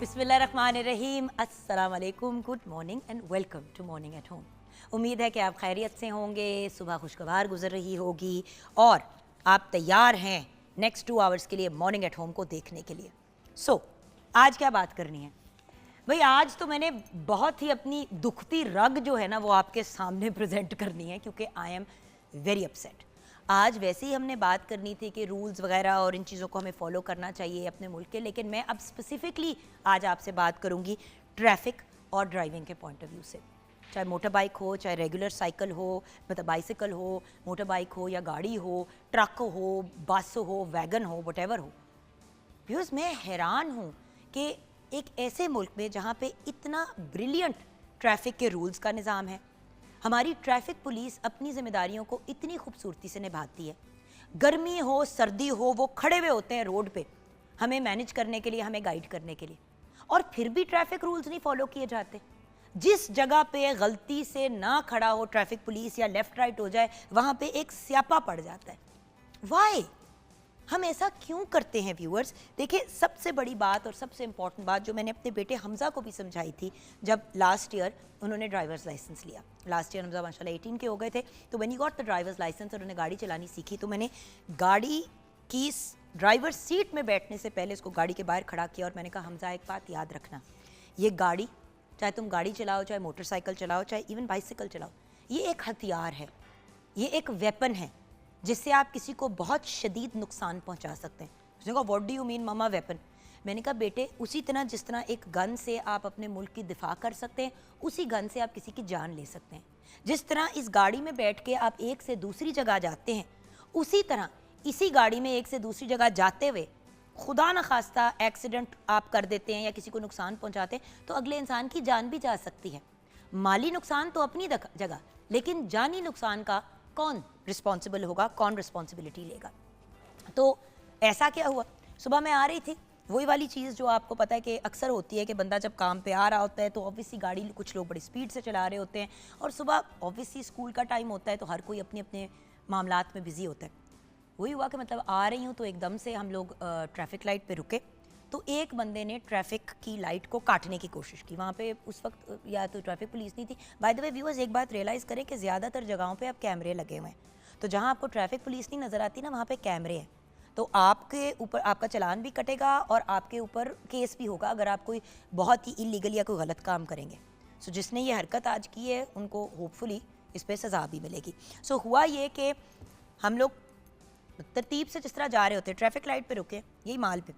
बिस्मिल्लाहिर्रहमानिर्रहीम, अस्सलाम वालेकुम, good morning and welcome to morning at home. उम्मीद है कि आप खैरियत से होंगे, सुबह खुशगवार गुजर रही होगी और आप तैयार हैं नेक्स्ट 2 आवर्स के लिए मॉर्निंग एट होम को देखने के लिए। आज क्या बात करनी है भाई? आज तो मैंने बहुत ही अपनी दुखती रग जो है ना वो आपके सामने प्रेजेंट करनी है, क्योंकि आई एम वेरी अपसेट। आज वैसे ही हमने बात करनी थी कि रूल्स वगैरह और इन चीज़ों को हमें फॉलो करना चाहिए अपने मुल्क के, लेकिन मैं अब स्पेसिफिकली आज आपसे बात करूंगी ट्रैफिक और ड्राइविंग के पॉइंट ऑफ व्यू से। चाहे मोटर बाइक हो, चाहे रेगुलर साइकिल हो, मतलब बाइसिकल हो, मोटर बाइक हो या गाड़ी हो, ट्रक हो, बस हो, वैगन हो, वटेवर हो। व्यूअर्स, मैं हैरान हूँ कि एक ऐसे मुल्क में जहाँ पे इतना ब्रिलियंट ट्रैफिक के रूल्स का निज़ाम है, हमारी ट्रैफिक पुलिस अपनी जिम्मेदारियों को इतनी खूबसूरती से निभाती है। गर्मी हो सर्दी हो, वो खड़े हुए होते हैं रोड पे हमें मैनेज करने के लिए, हमें गाइड करने के लिए, और फिर भी ट्रैफिक रूल्स नहीं फॉलो किए जाते। जिस जगह पे गलती से ना खड़ा हो ट्रैफिक पुलिस या लेफ्ट राइट हो जाए, वहाँ पे एक स्यापा पड़ जाता है। वाई? हम ऐसा क्यों करते हैं व्यूअर्स? देखिए, सबसे बड़ी बात और सबसे इंपॉर्टेंट बात जो मैंने अपने बेटे हमजा को भी समझाई थी जब लास्ट ईयर उन्होंने ड्राइवर्स लाइसेंस लिया। लास्ट ईयर हमजा माशाल्लाह 18 के हो गए थे, तो when he got the driver's licence और उन्होंने गाड़ी चलानी सीखी, तो मैंने गाड़ी की ड्राइवर सीट में बैठने से पहले उसको गाड़ी के बाहर खड़ा किया और मैंने कहा, हमजा एक बात याद रखना, ये गाड़ी, चाहे तुम गाड़ी चलाओ, चाहे मोटरसाइकिल चलाओ, चाहे इवन बाइसिकल चलाओ, ये एक हथियार है, ये एक वेपन है जिससे आप किसी को बहुत शदीद नुकसान पहुंचा सकते हैं। उसने कहा, what do you mean mama weapon? मैंने कहा, बेटे उसी तरह जिस तरह एक गन से आप अपने मुल्क की दिफा कर सकते हैं, उसी गन से आप किसी की जान ले सकते हैं। जिस तरह इस गाड़ी में बैठ के आप एक से दूसरी जगह जाते हैं, उसी तरह इसी गाड़ी में एक से दूसरी जगह जाते हुए खुदा न खास्ता एक्सीडेंट आप कर देते हैं या किसी को नुकसान पहुँचाते हैं, तो अगले इंसान की जान भी जा सकती है। माली नुकसान तो अपनी जगह, लेकिन जानी नुकसान का कौन रिस्पॉन्सिबल होगा, कौन रिस्पॉन्सिबिलिटी लेगा? तो ऐसा क्या हुआ, सुबह मैं आ रही थी, वही वाली चीज़ जो आपको पता है कि अक्सर होती है कि बंदा जब काम पे आ रहा होता है तो ऑब्वियसली गाड़ी कुछ लोग बड़ी स्पीड से चला रहे होते हैं, और सुबह ऑब्वियसली स्कूल का टाइम होता है तो हर कोई अपने अपने मामलात में बिजी होता है। वही हुआ कि मतलब आ रही हूँ तो एकदम से हम लोग ट्रैफिक लाइट पे रुके, तो एक बंदे ने ट्रैफिक की लाइट को काटने की कोशिश की। वहाँ पे उस वक्त या तो ट्रैफिक पुलिस नहीं थी। बाय द वे व्यूअर्स, एक बात रियलाइज़ करें कि ज़्यादातर जगहों पे अब कैमरे लगे हुए हैं, तो जहाँ आपको ट्रैफिक पुलिस नहीं नज़र आती ना, वहाँ पे कैमरे हैं, तो आपके ऊपर आपका चालान भी कटेगा और आपके ऊपर केस भी होगा अगर आप कोई बहुत ही इलीगल या कोई गलत काम करेंगे। सो जिसने ये हरकत आज की है उनको होपफुली इस पर सज़ा भी मिलेगी। सो हुआ ये कि हम लोग तरतीब से जिस तरह जा रहे होते, ट्रैफिक लाइट पे रुके, यही माल पे,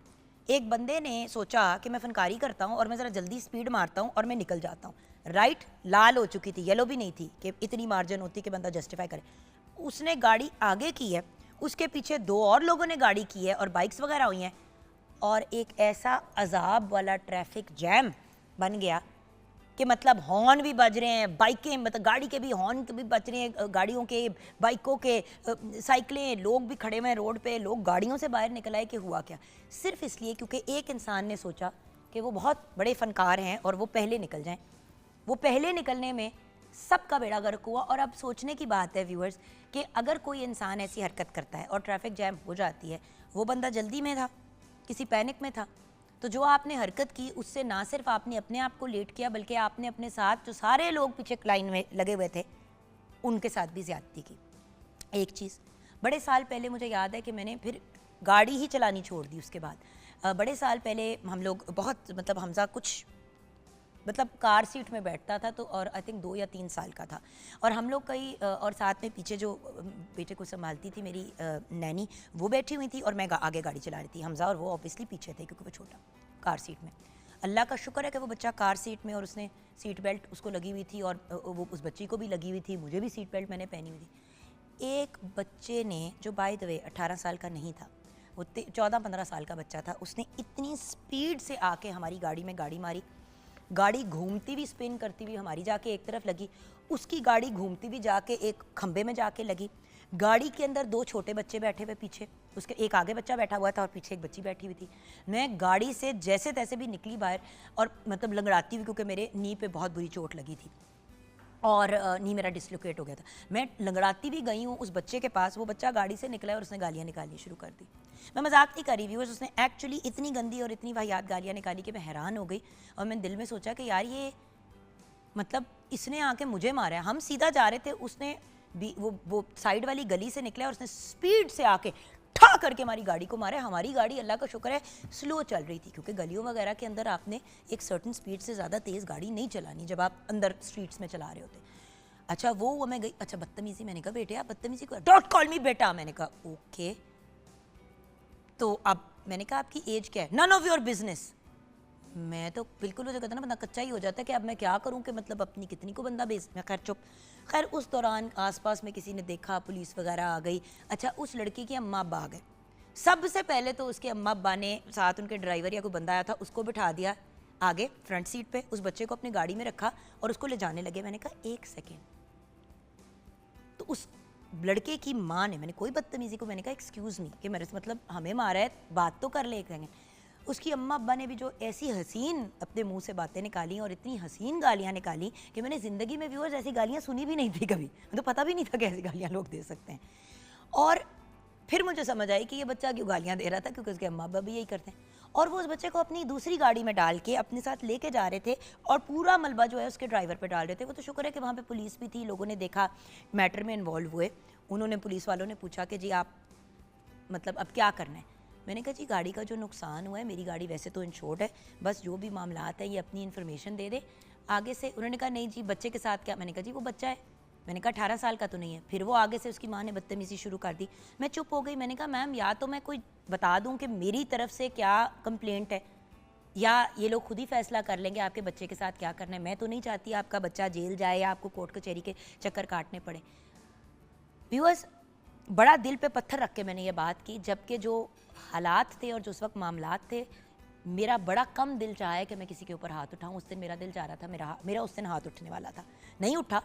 एक बंदे ने सोचा कि मैं फनकारी करता हूँ और मैं ज़रा जल्दी स्पीड मारता हूँ और मैं निकल जाता हूँ। राइट लाल हो चुकी थी, येलो भी नहीं थी कि इतनी मार्जिन होती कि बंदा जस्टिफाई करे। उसने गाड़ी आगे की है, उसके पीछे 2 और लोगों ने गाड़ी की है और बाइक्स वगैरह हुई हैं, और एक ऐसा अजाब वाला ट्रैफिक जैम बन गया कि मतलब हॉर्न भी बज रहे हैं, बाइकें, मतलब गाड़ी के भी हॉर्न भी बज रहे हैं, गाड़ियों के, बाइकों के, साइकिलें, लोग भी खड़े हुए हैं रोड पे, लोग गाड़ियों से बाहर निकल आए कि हुआ क्या? सिर्फ इसलिए क्योंकि एक इंसान ने सोचा कि वो बहुत बड़े फनकार हैं और वो पहले निकल जाएं। वो पहले निकलने में सबका बेड़ा गर्क हुआ। और अब सोचने की बात है व्यूअर्स कि अगर कोई इंसान ऐसी हरकत करता है और ट्रैफिक जैम हो जाती है, वो बंदा जल्दी में था, किसी पैनिक में था, तो जो आपने हरकत की उससे ना सिर्फ आपने अपने आप को लेट किया, बल्कि आपने अपने साथ जो सारे लोग पीछे लाइन में लगे हुए थे उनके साथ भी ज़्यादती की। एक चीज़ बड़े साल पहले मुझे याद है कि मैंने फिर गाड़ी ही चलानी छोड़ दी उसके बाद। बड़े साल पहले हम लोग बहुत, मतलब हमजा कुछ, मतलब कार सीट में बैठता था, तो और आई थिंक 2 या 3 साल का था, और हम लोग कई और साथ में पीछे जो बेटे को संभालती थी मेरी नैनी, वो बैठी हुई थी और मैं आगे गाड़ी चला रही थी। हमजा और वो ऑब्वियसली पीछे थे क्योंकि वो छोटा कार सीट में। अल्लाह का शुक्र है कि वो बच्चा कार सीट में, और उसने सीट बेल्ट उसको लगी हुई थी और वो उस बच्ची को भी लगी हुई थी, मुझे भी सीट बेल्ट मैंने पहनी हुई थी। एक बच्चे ने, जो बाय द वे 18 साल का नहीं था, वो 14-15 साल का बच्चा था, उसने इतनी स्पीड से आके हमारी गाड़ी में गाड़ी मारी। गाड़ी घूमती हुई, स्पिन करती हुई हमारी जाके एक तरफ लगी, उसकी गाड़ी घूमती हुई जाके एक खंबे में जाके लगी। गाड़ी के अंदर 2 छोटे बच्चे बैठे हुए पीछे, उसके एक आगे बच्चा बैठा हुआ था और पीछे एक बच्ची बैठी हुई थी। मैं गाड़ी से जैसे तैसे भी निकली बाहर, और मतलब लंगड़ाती हुई, क्योंकि मेरे नी पे बहुत बुरी चोट लगी थी। और नी मेरा डिसलोकेट हो गया था। मैं लंगड़ाती भी गई हूँ उस बच्चे के पास, वो बच्चा गाड़ी से निकला और उसने गालियाँ निकालनी शुरू कर दी। मैं मजाक नहीं कर रही व्यूअर्स, उसने एक्चुअली इतनी गंदी और इतनी वाहियात गालियाँ निकाली कि मैं हैरान हो गई। और मैंने दिल में सोचा कि यार ये मतलब इसने आके मुझे मारा है। हम सीधा जा रहे थे, उसने भी वो साइड वाली गली से निकला और उसने स्पीड से आके ठा करके हमारी गाड़ी को मारा। हमारी गाड़ी अल्लाह का शुक्र है स्लो चल रही थी, क्योंकि गलियों वगैरह के अंदर आपने एक सर्टन स्पीड से ज़्यादा तेज़ गाड़ी नहीं चलानी जब आप अंदर स्ट्रीट्स में चला रहे होते। अच्छा वो मैं गई, अच्छा बदतमीजी, मैंने कहा बेटे आप बदतमीजी को डोंट कॉल मी बेटा। मैंने कहा ओके, तो अब मैंने कहा आपकी एज क्या है? None of your business. मैं तो बिल्कुल मुझे कहता ना बंदा कच्चा ही हो जाता है कि अब मैं क्या करूं कि मतलब अपनी कितनी को बंदा बेच। मैं खैर चुप। खैर उस दौरान आसपास में किसी ने देखा, पुलिस वगैरह आ गई। अच्छा उस लड़की के अम्मा अब्बा आ गए। सबसे पहले तो उसके अम्मा अब्बा ने साथ उनके ड्राइवर या कोई बंदा आया था उसको बिठा दिया आगे फ्रंट सीट पे, उस बच्चे को अपनी गाड़ी में रखा और उसको ले जाने लगे। मैंने कहा एक सेकेंड, तो उस लड़के की माँ ने, मैंने कोई बदतमीजी को मैंने कहा एक्सक्यूज़ मी कि मेरे से मतलब हमें मारा है, बात तो कर ले कहेंगे। उसकी अम्मा अब्बा ने भी जो ऐसी हसीन अपने मुंह से बातें निकाली और इतनी हसीन गालियाँ निकाली कि मैंने ज़िंदगी में व्यूअर्स ऐसी गालियाँ सुनी भी नहीं थी कभी। मुझे तो पता भी नहीं था कि ऐसी गालियाँ लोग दे सकते हैं। और फिर मुझे समझ आई कि ये बच्चा क्यों गालियाँ दे रहा था, क्योंकि उसके अम्मा अब्बा भी यही करते हैं। और वो उस बच्चे को अपनी दूसरी गाड़ी में डाल के अपने साथ लेके जा रहे थे और पूरा मलबा जो है उसके ड्राइवर पे डाल रहे थे। वो तो शुक्र है कि वहाँ पे पुलिस भी थी, लोगों ने देखा, मैटर में इन्वॉल्व हुए। उन्होंने, पुलिस वालों ने पूछा कि जी आप मतलब अब क्या करना है? मैंने कहा जी गाड़ी का जो नुकसान हुआ है, मेरी गाड़ी वैसे तो इंश्योर्ड है, बस जो भी मामलात है ये अपनी इन्फॉर्मेशन दे दे आगे से। उन्होंने कहा नहीं जी बच्चे के साथ क्या? मैंने कहा जी वो बच्चा है। मैंने कहा 18 साल का तो नहीं है। फिर वो आगे से उसकी माँ ने बदतमीजी शुरू कर दी। मैं चुप हो गई। मैंने कहा मैम या तो मैं कोई बता दूं कि मेरी तरफ से क्या कंप्लेंट है, या ये लोग खुद ही फैसला कर लेंगे आपके बच्चे के साथ क्या करना है। मैं तो नहीं चाहती आपका बच्चा जेल जाए या आपको कोर्ट कचहरी के चक्कर काटने पड़े। व्यूअर्स, बड़ा दिल पे पत्थर रख के मैंने ये बात की, जबकि जो हालात थे और जो उस वक्त मामलात थे, मेरा बड़ा कम दिल चाहा है कि मैं किसी के ऊपर हाथ उठाऊं। उस दिन मेरा दिल चाह रहा था, मेरा उस दिन हाथ उठने वाला था, नहीं उठा।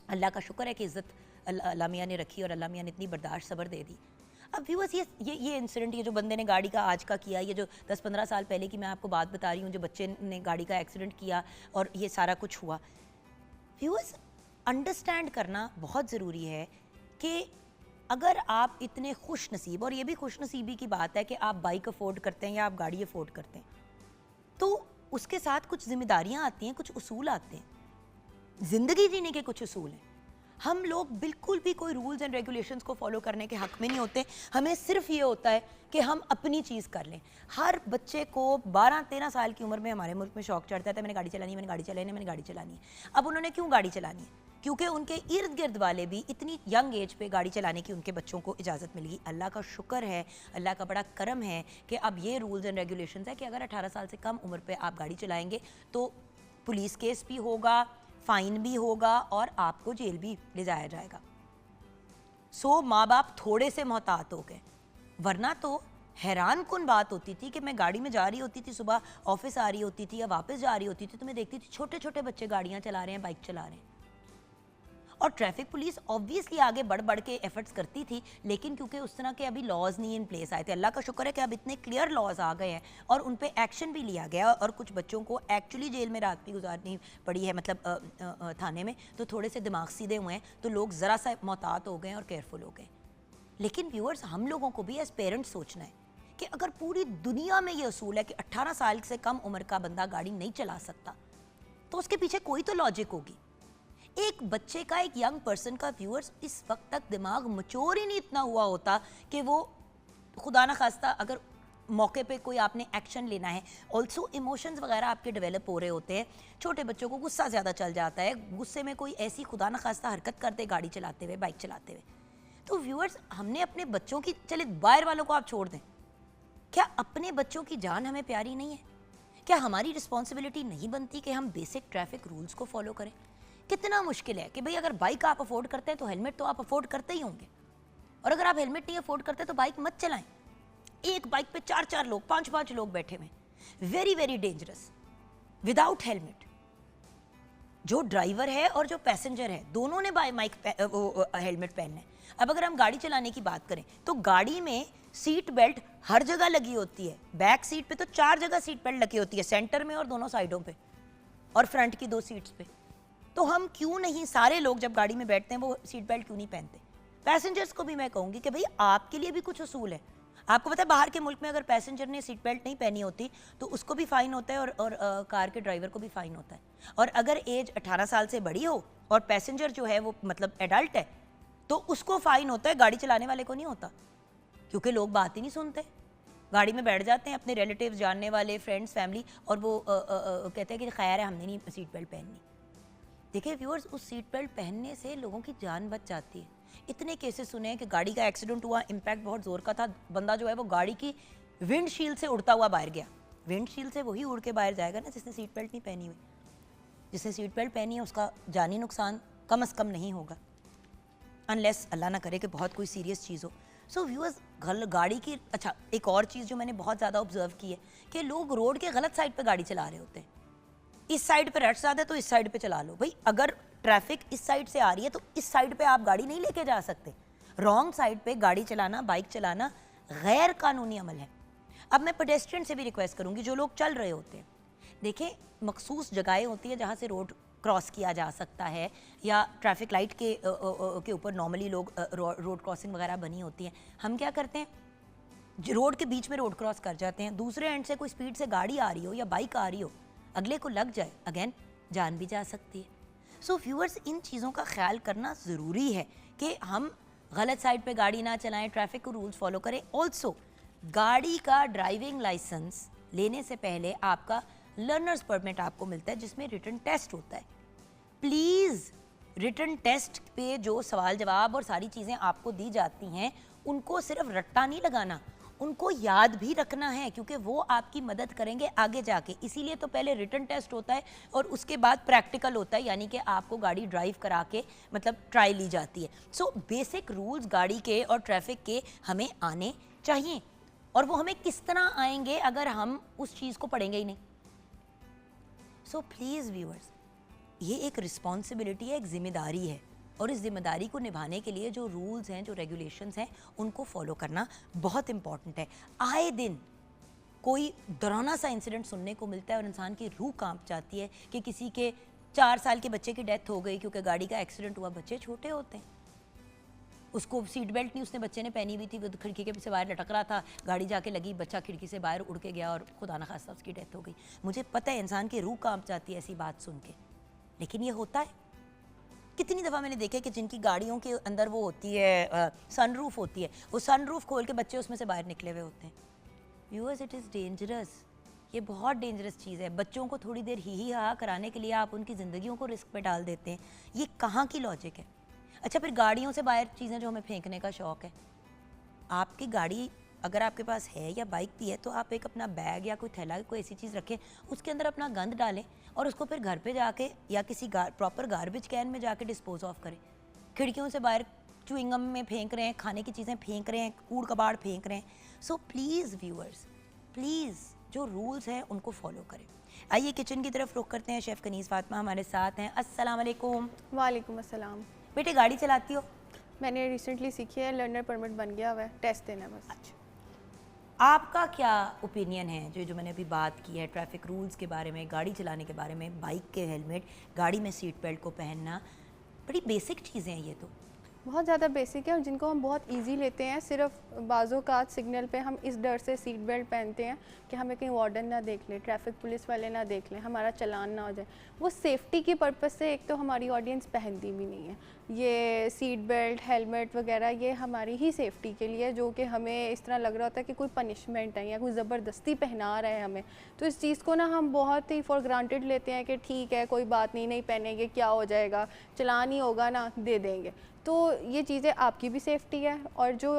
अल्लाह का शुक्र है कि इज़्ज़त अल्लाह मियाँ ने रखी और अल्लाह मियाँ ने इतनी बर्दाश्त सब्र दे दी। अब व्यूअर्स ये इंसिडेंट, ये जो बंदे ने गाड़ी का आज का किया, ये जो 10-15 साल पहले की मैं आपको बात बता रही हूँ, जो बच्चे ने गाड़ी का एक्सीडेंट किया और ये सारा कुछ हुआ। व्यूअर्स, अंडरस्टैंड करना बहुत ज़रूरी है कि अगर आप इतने खुश नसीब, और ये भी खुश नसीबी की बात है कि आप बाइक अफोर्ड करते हैं या आप गाड़ी अफोर्ड करते हैं, तो उसके साथ कुछ जिम्मेदारियां आती हैं, कुछ उसूल आते हैं। ज़िंदगी जीने के कुछ उसूल हैं। हम लोग बिल्कुल भी कोई रूल्स एंड रेगुलेशंस को फॉलो करने के हक में नहीं होते। हमें सिर्फ ये होता है कि हम अपनी चीज़ कर लें। हर बच्चे को 12-13 साल की उम्र में हमारे मुल्क में शौक चढ़ता है, मैंने गाड़ी चलानी है, मैंने गाड़ी चलानी है, मैंने गाड़ी चलानी है। अब उन्होंने क्यों गाड़ी चलानी है? क्योंकि उनके इर्द गिर्द वाले भी इतनी यंग एज पे गाड़ी चलाने की उनके बच्चों को इजाज़त मिल गई। अल्लाह का शुक्र है, अल्लाह का बड़ा करम है कि अब ये रूल्स एंड रेगुलेशंस है कि अगर 18 साल से कम उम्र पे आप गाड़ी चलाएंगे तो पुलिस केस भी होगा, फाइन भी होगा और आपको जेल भी ले जाया जाएगा। सो माँ बाप थोड़े से मोहतात हो गए, वरना तो हैरान कुन बात होती थी कि मैं गाड़ी में जा रही होती थी, सुबह ऑफिस आ रही होती थी या वापस जा रही होती थी, तो मैं देखती थी छोटे छोटे बच्चे गाड़ियाँ चला रहे हैं, बाइक चला रहे हैं। और ट्रैफिक पुलिस ऑब्वियसली आगे बढ़ बढ़ के एफर्ट्स करती थी, लेकिन क्योंकि उस तरह के अभी लॉज नहीं इन प्लेस आए थे। अल्लाह का शुक्र है कि अब इतने क्लियर लॉज आ गए हैं और उन पे एक्शन भी लिया गया और कुछ बच्चों को एक्चुअली जेल में रात भी गुजारनी पड़ी है, मतलब थाने में, तो थोड़े से दिमाग सीधे हुए हैं, तो लोग ज़रा सा मोहतात हो गए और केयरफुल हो गए। लेकिन व्यूअर्स, हम लोगों को भी एज पेरेंट्स सोचना है कि अगर पूरी दुनिया में ये असूल है कि 18 साल से कम उम्र का बंदा गाड़ी नहीं चला सकता, तो उसके पीछे कोई तो लॉजिक होगी। एक बच्चे का, एक यंग पर्सन का व्यूअर्स इस वक्त तक दिमाग मचोर ही नहीं इतना हुआ होता कि वो खुदा ना खास्ता अगर मौके पे कोई आपने एक्शन लेना है, ऑल्सो इमोशंस वगैरह आपके डेवलप हो रहे होते हैं। छोटे बच्चों को गुस्सा ज़्यादा चल जाता है, गुस्से में कोई ऐसी खुदा ना खास्ता हरकत करते गाड़ी चलाते हुए, बाइक चलाते हुए। तो व्यूअर्स, हमने अपने बच्चों की, चले बाहर वालों को आप छोड़ दें, क्या अपने बच्चों की जान हमें प्यारी नहीं है? क्या हमारी रिस्पॉन्सिबिलिटी नहीं बनती कि हम बेसिक ट्रैफिक रूल्स को फॉलो करें? कितना मुश्किल है कि भाई अगर बाइक आप अफोर्ड करते हैं तो हेलमेट तो आप अफोर्ड करते ही होंगे, और अगर आप हेलमेट नहीं अफोर्ड करते तो बाइक मत चलाएं। एक बाइक पे 4-4 लोग, 5-5 लोग बैठे हुए, very very dangerous, without helmet. जो ड्राइवर है और जो पैसेंजर है, दोनों ने हेलमेट पहनना है। अब अगर हम गाड़ी चलाने की बात करें तो गाड़ी में सीट बेल्ट हर जगह लगी होती है। बैक सीट पे तो 4 जगह सीट बेल्ट लगी होती है, सेंटर में और दोनों साइडों पे, और फ्रंट की 2 सीट्स पे। तो हम क्यों नहीं, सारे लोग जब गाड़ी में बैठते हैं वो सीट बेल्ट क्यों नहीं पहनते? पैसेंजर्स को भी मैं कहूँगी कि भाई आपके लिए भी कुछ उसूल है। आपको पता है बाहर के मुल्क में अगर पैसेंजर ने सीट बेल्ट नहीं पहनी होती तो उसको भी फाइन होता है और कार के ड्राइवर को भी फाइन होता है। और अगर एज 18 साल से बड़ी हो और पैसेंजर जो है वो मतलब एडल्ट है तो उसको फाइन होता है, गाड़ी चलाने वाले को नहीं होता, क्योंकि लोग बात ही नहीं सुनते। गाड़ी में बैठ जाते हैं अपने रिलेटिव्स, जानने वाले, फ्रेंड्स, फैमिली, और वो कहते हैं कि खैर है हमने नहीं सीट बेल्ट पहननी। देखिए व्यूअर्स, उस सीट बेल्ट पहनने से लोगों की जान बच जाती है। इतने केसेस सुने हैं कि गाड़ी का एक्सीडेंट हुआ, इम्पैक्ट बहुत ज़ोर का था, बंदा जो है वो गाड़ी की विंडशील्ड से उड़ता हुआ बाहर गया। विंडशील्ड से वही उड़ के बाहर जाएगा ना जिसने सीट बेल्ट नहीं पहनी हुई। जिसने सीट बेल्ट पहनी है उसका जानी नुकसान कम से कम नहीं होगा, अनलेस अल्लाह ना करे कि बहुत कोई सीरियस चीज़ हो। सो व्यूअर्स, गाड़ी की, अच्छा एक और चीज़ जो मैंने बहुत ज़्यादा ऑब्जर्व की है कि लोग रोड के गलत साइड पे गाड़ी चला रहे होते हैं। इस साइड पे रश ज़्यादा है तो इस साइड पे चला लो। भाई अगर ट्रैफिक इस साइड से आ रही है तो इस साइड पे आप गाड़ी नहीं लेके जा सकते। रॉन्ग साइड पे गाड़ी चलाना, बाइक चलाना गैर कानूनी अमल है। अब मैं पेडेस्ट्रियन से भी रिक्वेस्ट करूँगी जो लोग चल रहे होते हैं, देखें मखसूस जगहें होती है जहाँ से रोड क्रॉस किया जा सकता है, या ट्रैफिक लाइट के ऊपर नॉर्मली लोग रोड क्रॉसिंग वगैरह बनी होती हैं। हम क्या करते हैं, रोड के बीच में रोड क्रॉस कर जाते हैं, दूसरे एंड से कोई स्पीड से गाड़ी आ रही हो या बाइक आ रही हो, अगले को लग जाए, अगेन जान भी जा सकती है। सो व्यूअर्स, इन चीज़ों का ख्याल करना ज़रूरी है कि हम गलत साइड पे गाड़ी ना चलाएं, ट्रैफिक को रूल्स फॉलो करें। ऑल्सो गाड़ी का ड्राइविंग लाइसेंस लेने से पहले आपका लर्नर्स परमिट आपको मिलता है जिसमें रिटन टेस्ट होता है। प्लीज़ रिटन टेस्ट पे जो सवाल जवाब और सारी चीज़ें आपको दी जाती हैं उनको सिर्फ रट्टा नहीं लगाना, उनको याद भी रखना है, क्योंकि वो आपकी मदद करेंगे आगे जाके। इसीलिए तो पहले रिटन टेस्ट होता है और उसके बाद प्रैक्टिकल होता है, यानी कि आपको गाड़ी ड्राइव करा के मतलब ट्राई ली जाती है। सो बेसिक रूल्स गाड़ी के और ट्रैफिक के हमें आने चाहिए, और वो हमें किस तरह आएंगे अगर हम उस चीज़ को पढ़ेंगे ही नहीं। सो प्लीज़ व्यूअर्स, ये एक रिस्पॉन्सिबिलिटी है, एक जिम्मेदारी है, और इस जिम्मेदारी को निभाने के लिए जो रूल्स हैं, जो रेगुलेशंस हैं, उनको फॉलो करना बहुत इम्पॉर्टेंट है। आए दिन कोई डरावना सा इंसिडेंट सुनने को मिलता है और इंसान की रूह कांप जाती है कि किसी के 4 साल के बच्चे की डेथ हो गई क्योंकि गाड़ी का एक्सीडेंट हुआ। बच्चे छोटे होते हैं, उसको सीट बेल्ट नहीं उसने बच्चे ने पहनी हुई थी, वो खिड़की के से बाहर लटक रहा था, गाड़ी जाके लगी, बच्चा खिड़की से बाहर उड़ के गया और खुदा न खास्ता उसकी डेथ हो गई। मुझे पता है इंसान की रूह कांप जाती है ऐसी बात सुन के, लेकिन ये होता है। कितनी दफ़ा मैंने देखा है कि जिनकी गाड़ियों के अंदर वो होती है सनरूफ होती है, वो सनरूफ खोल के बच्चे उसमें से बाहर निकले हुए होते हैं। व्यूअर्स, इट इज़ डेंजरस, ये बहुत डेंजरस चीज़ है। बच्चों को थोड़ी देर ही हा कराने के लिए आप उनकी ज़िंदगियों को रिस्क पे डाल देते हैं, ये कहाँ की लॉजिक है? अच्छा, फिर गाड़ियों से बाहर चीज़ें जो हमें फेंकने का शौक़ है, आपकी गाड़ी अगर आपके पास है या बाइक भी है तो आप एक अपना बैग या कोई थैला, कोई ऐसी चीज़ रखें, उसके अंदर अपना गंद डालें और उसको फिर घर पे जाके या किसी प्रॉपर गार्बेज कैन में जाके डिस्पोज ऑफ करें। खिड़कियों से बाहर च्युइंगम में फेंक रहे हैं, खाने की चीज़ें फेंक रहे हैं, कूड़ कबाड़ फेंक रहे हैं। सो प्लीज़ व्यूअर्स, प्लीज़ जो रूल्स हैं उनको फॉलो करें। आइए किचन की तरफ रुख करते हैं। शेफ़ कनीज़ फातिमा हमारे साथ हैं। अस्सलाम वालेकुम। वालेकुम अस्सलाम। बेटे गाड़ी चलाती हो? मैंने रिसेंटली सीखी है, लर्नर परमिट बन गया हुआ है, टेस्ट देना बस। अच्छा, आपका क्या ओपिनियन है जो मैंने अभी बात की है ट्रैफिक रूल्स के बारे में, गाड़ी चलाने के बारे में, बाइक के हेलमेट, गाड़ी में सीट बेल्ट को पहनना, बड़ी बेसिक चीज़ें हैं ये तो। बहुत ज़्यादा बेसिक है और जिनको हम बहुत इजी लेते हैं। सिर्फ बाज़ों का सिग्नल पे हम इस डर से सीट बेल्ट पहनते हैं कि हमें कहीं वार्डन ना देख लें, ट्रैफिक पुलिस वाले ना देख लें, हमारा चालान ना हो जाए। वो सेफ्टी की पर्पज़ से एक तो हमारी ऑडियंस पहनती भी नहीं है। ये सीट बेल्ट, हेलमेट वगैरह ये हमारी ही सेफ्टी के लिए, जो कि हमें इस तरह लग रहा होता है कि कोई पनिशमेंट है या कोई ज़बरदस्ती पहना रहा है हमें। तो इस चीज़ को ना हम बहुत ही फॉर ग्रांटेड लेते हैं कि ठीक है कोई बात नहीं, नहीं पहनेंगे क्या हो जाएगा, चालान ही होगा ना, दे देंगे। तो ये चीज़ें आपकी भी सेफ़्टी है और जो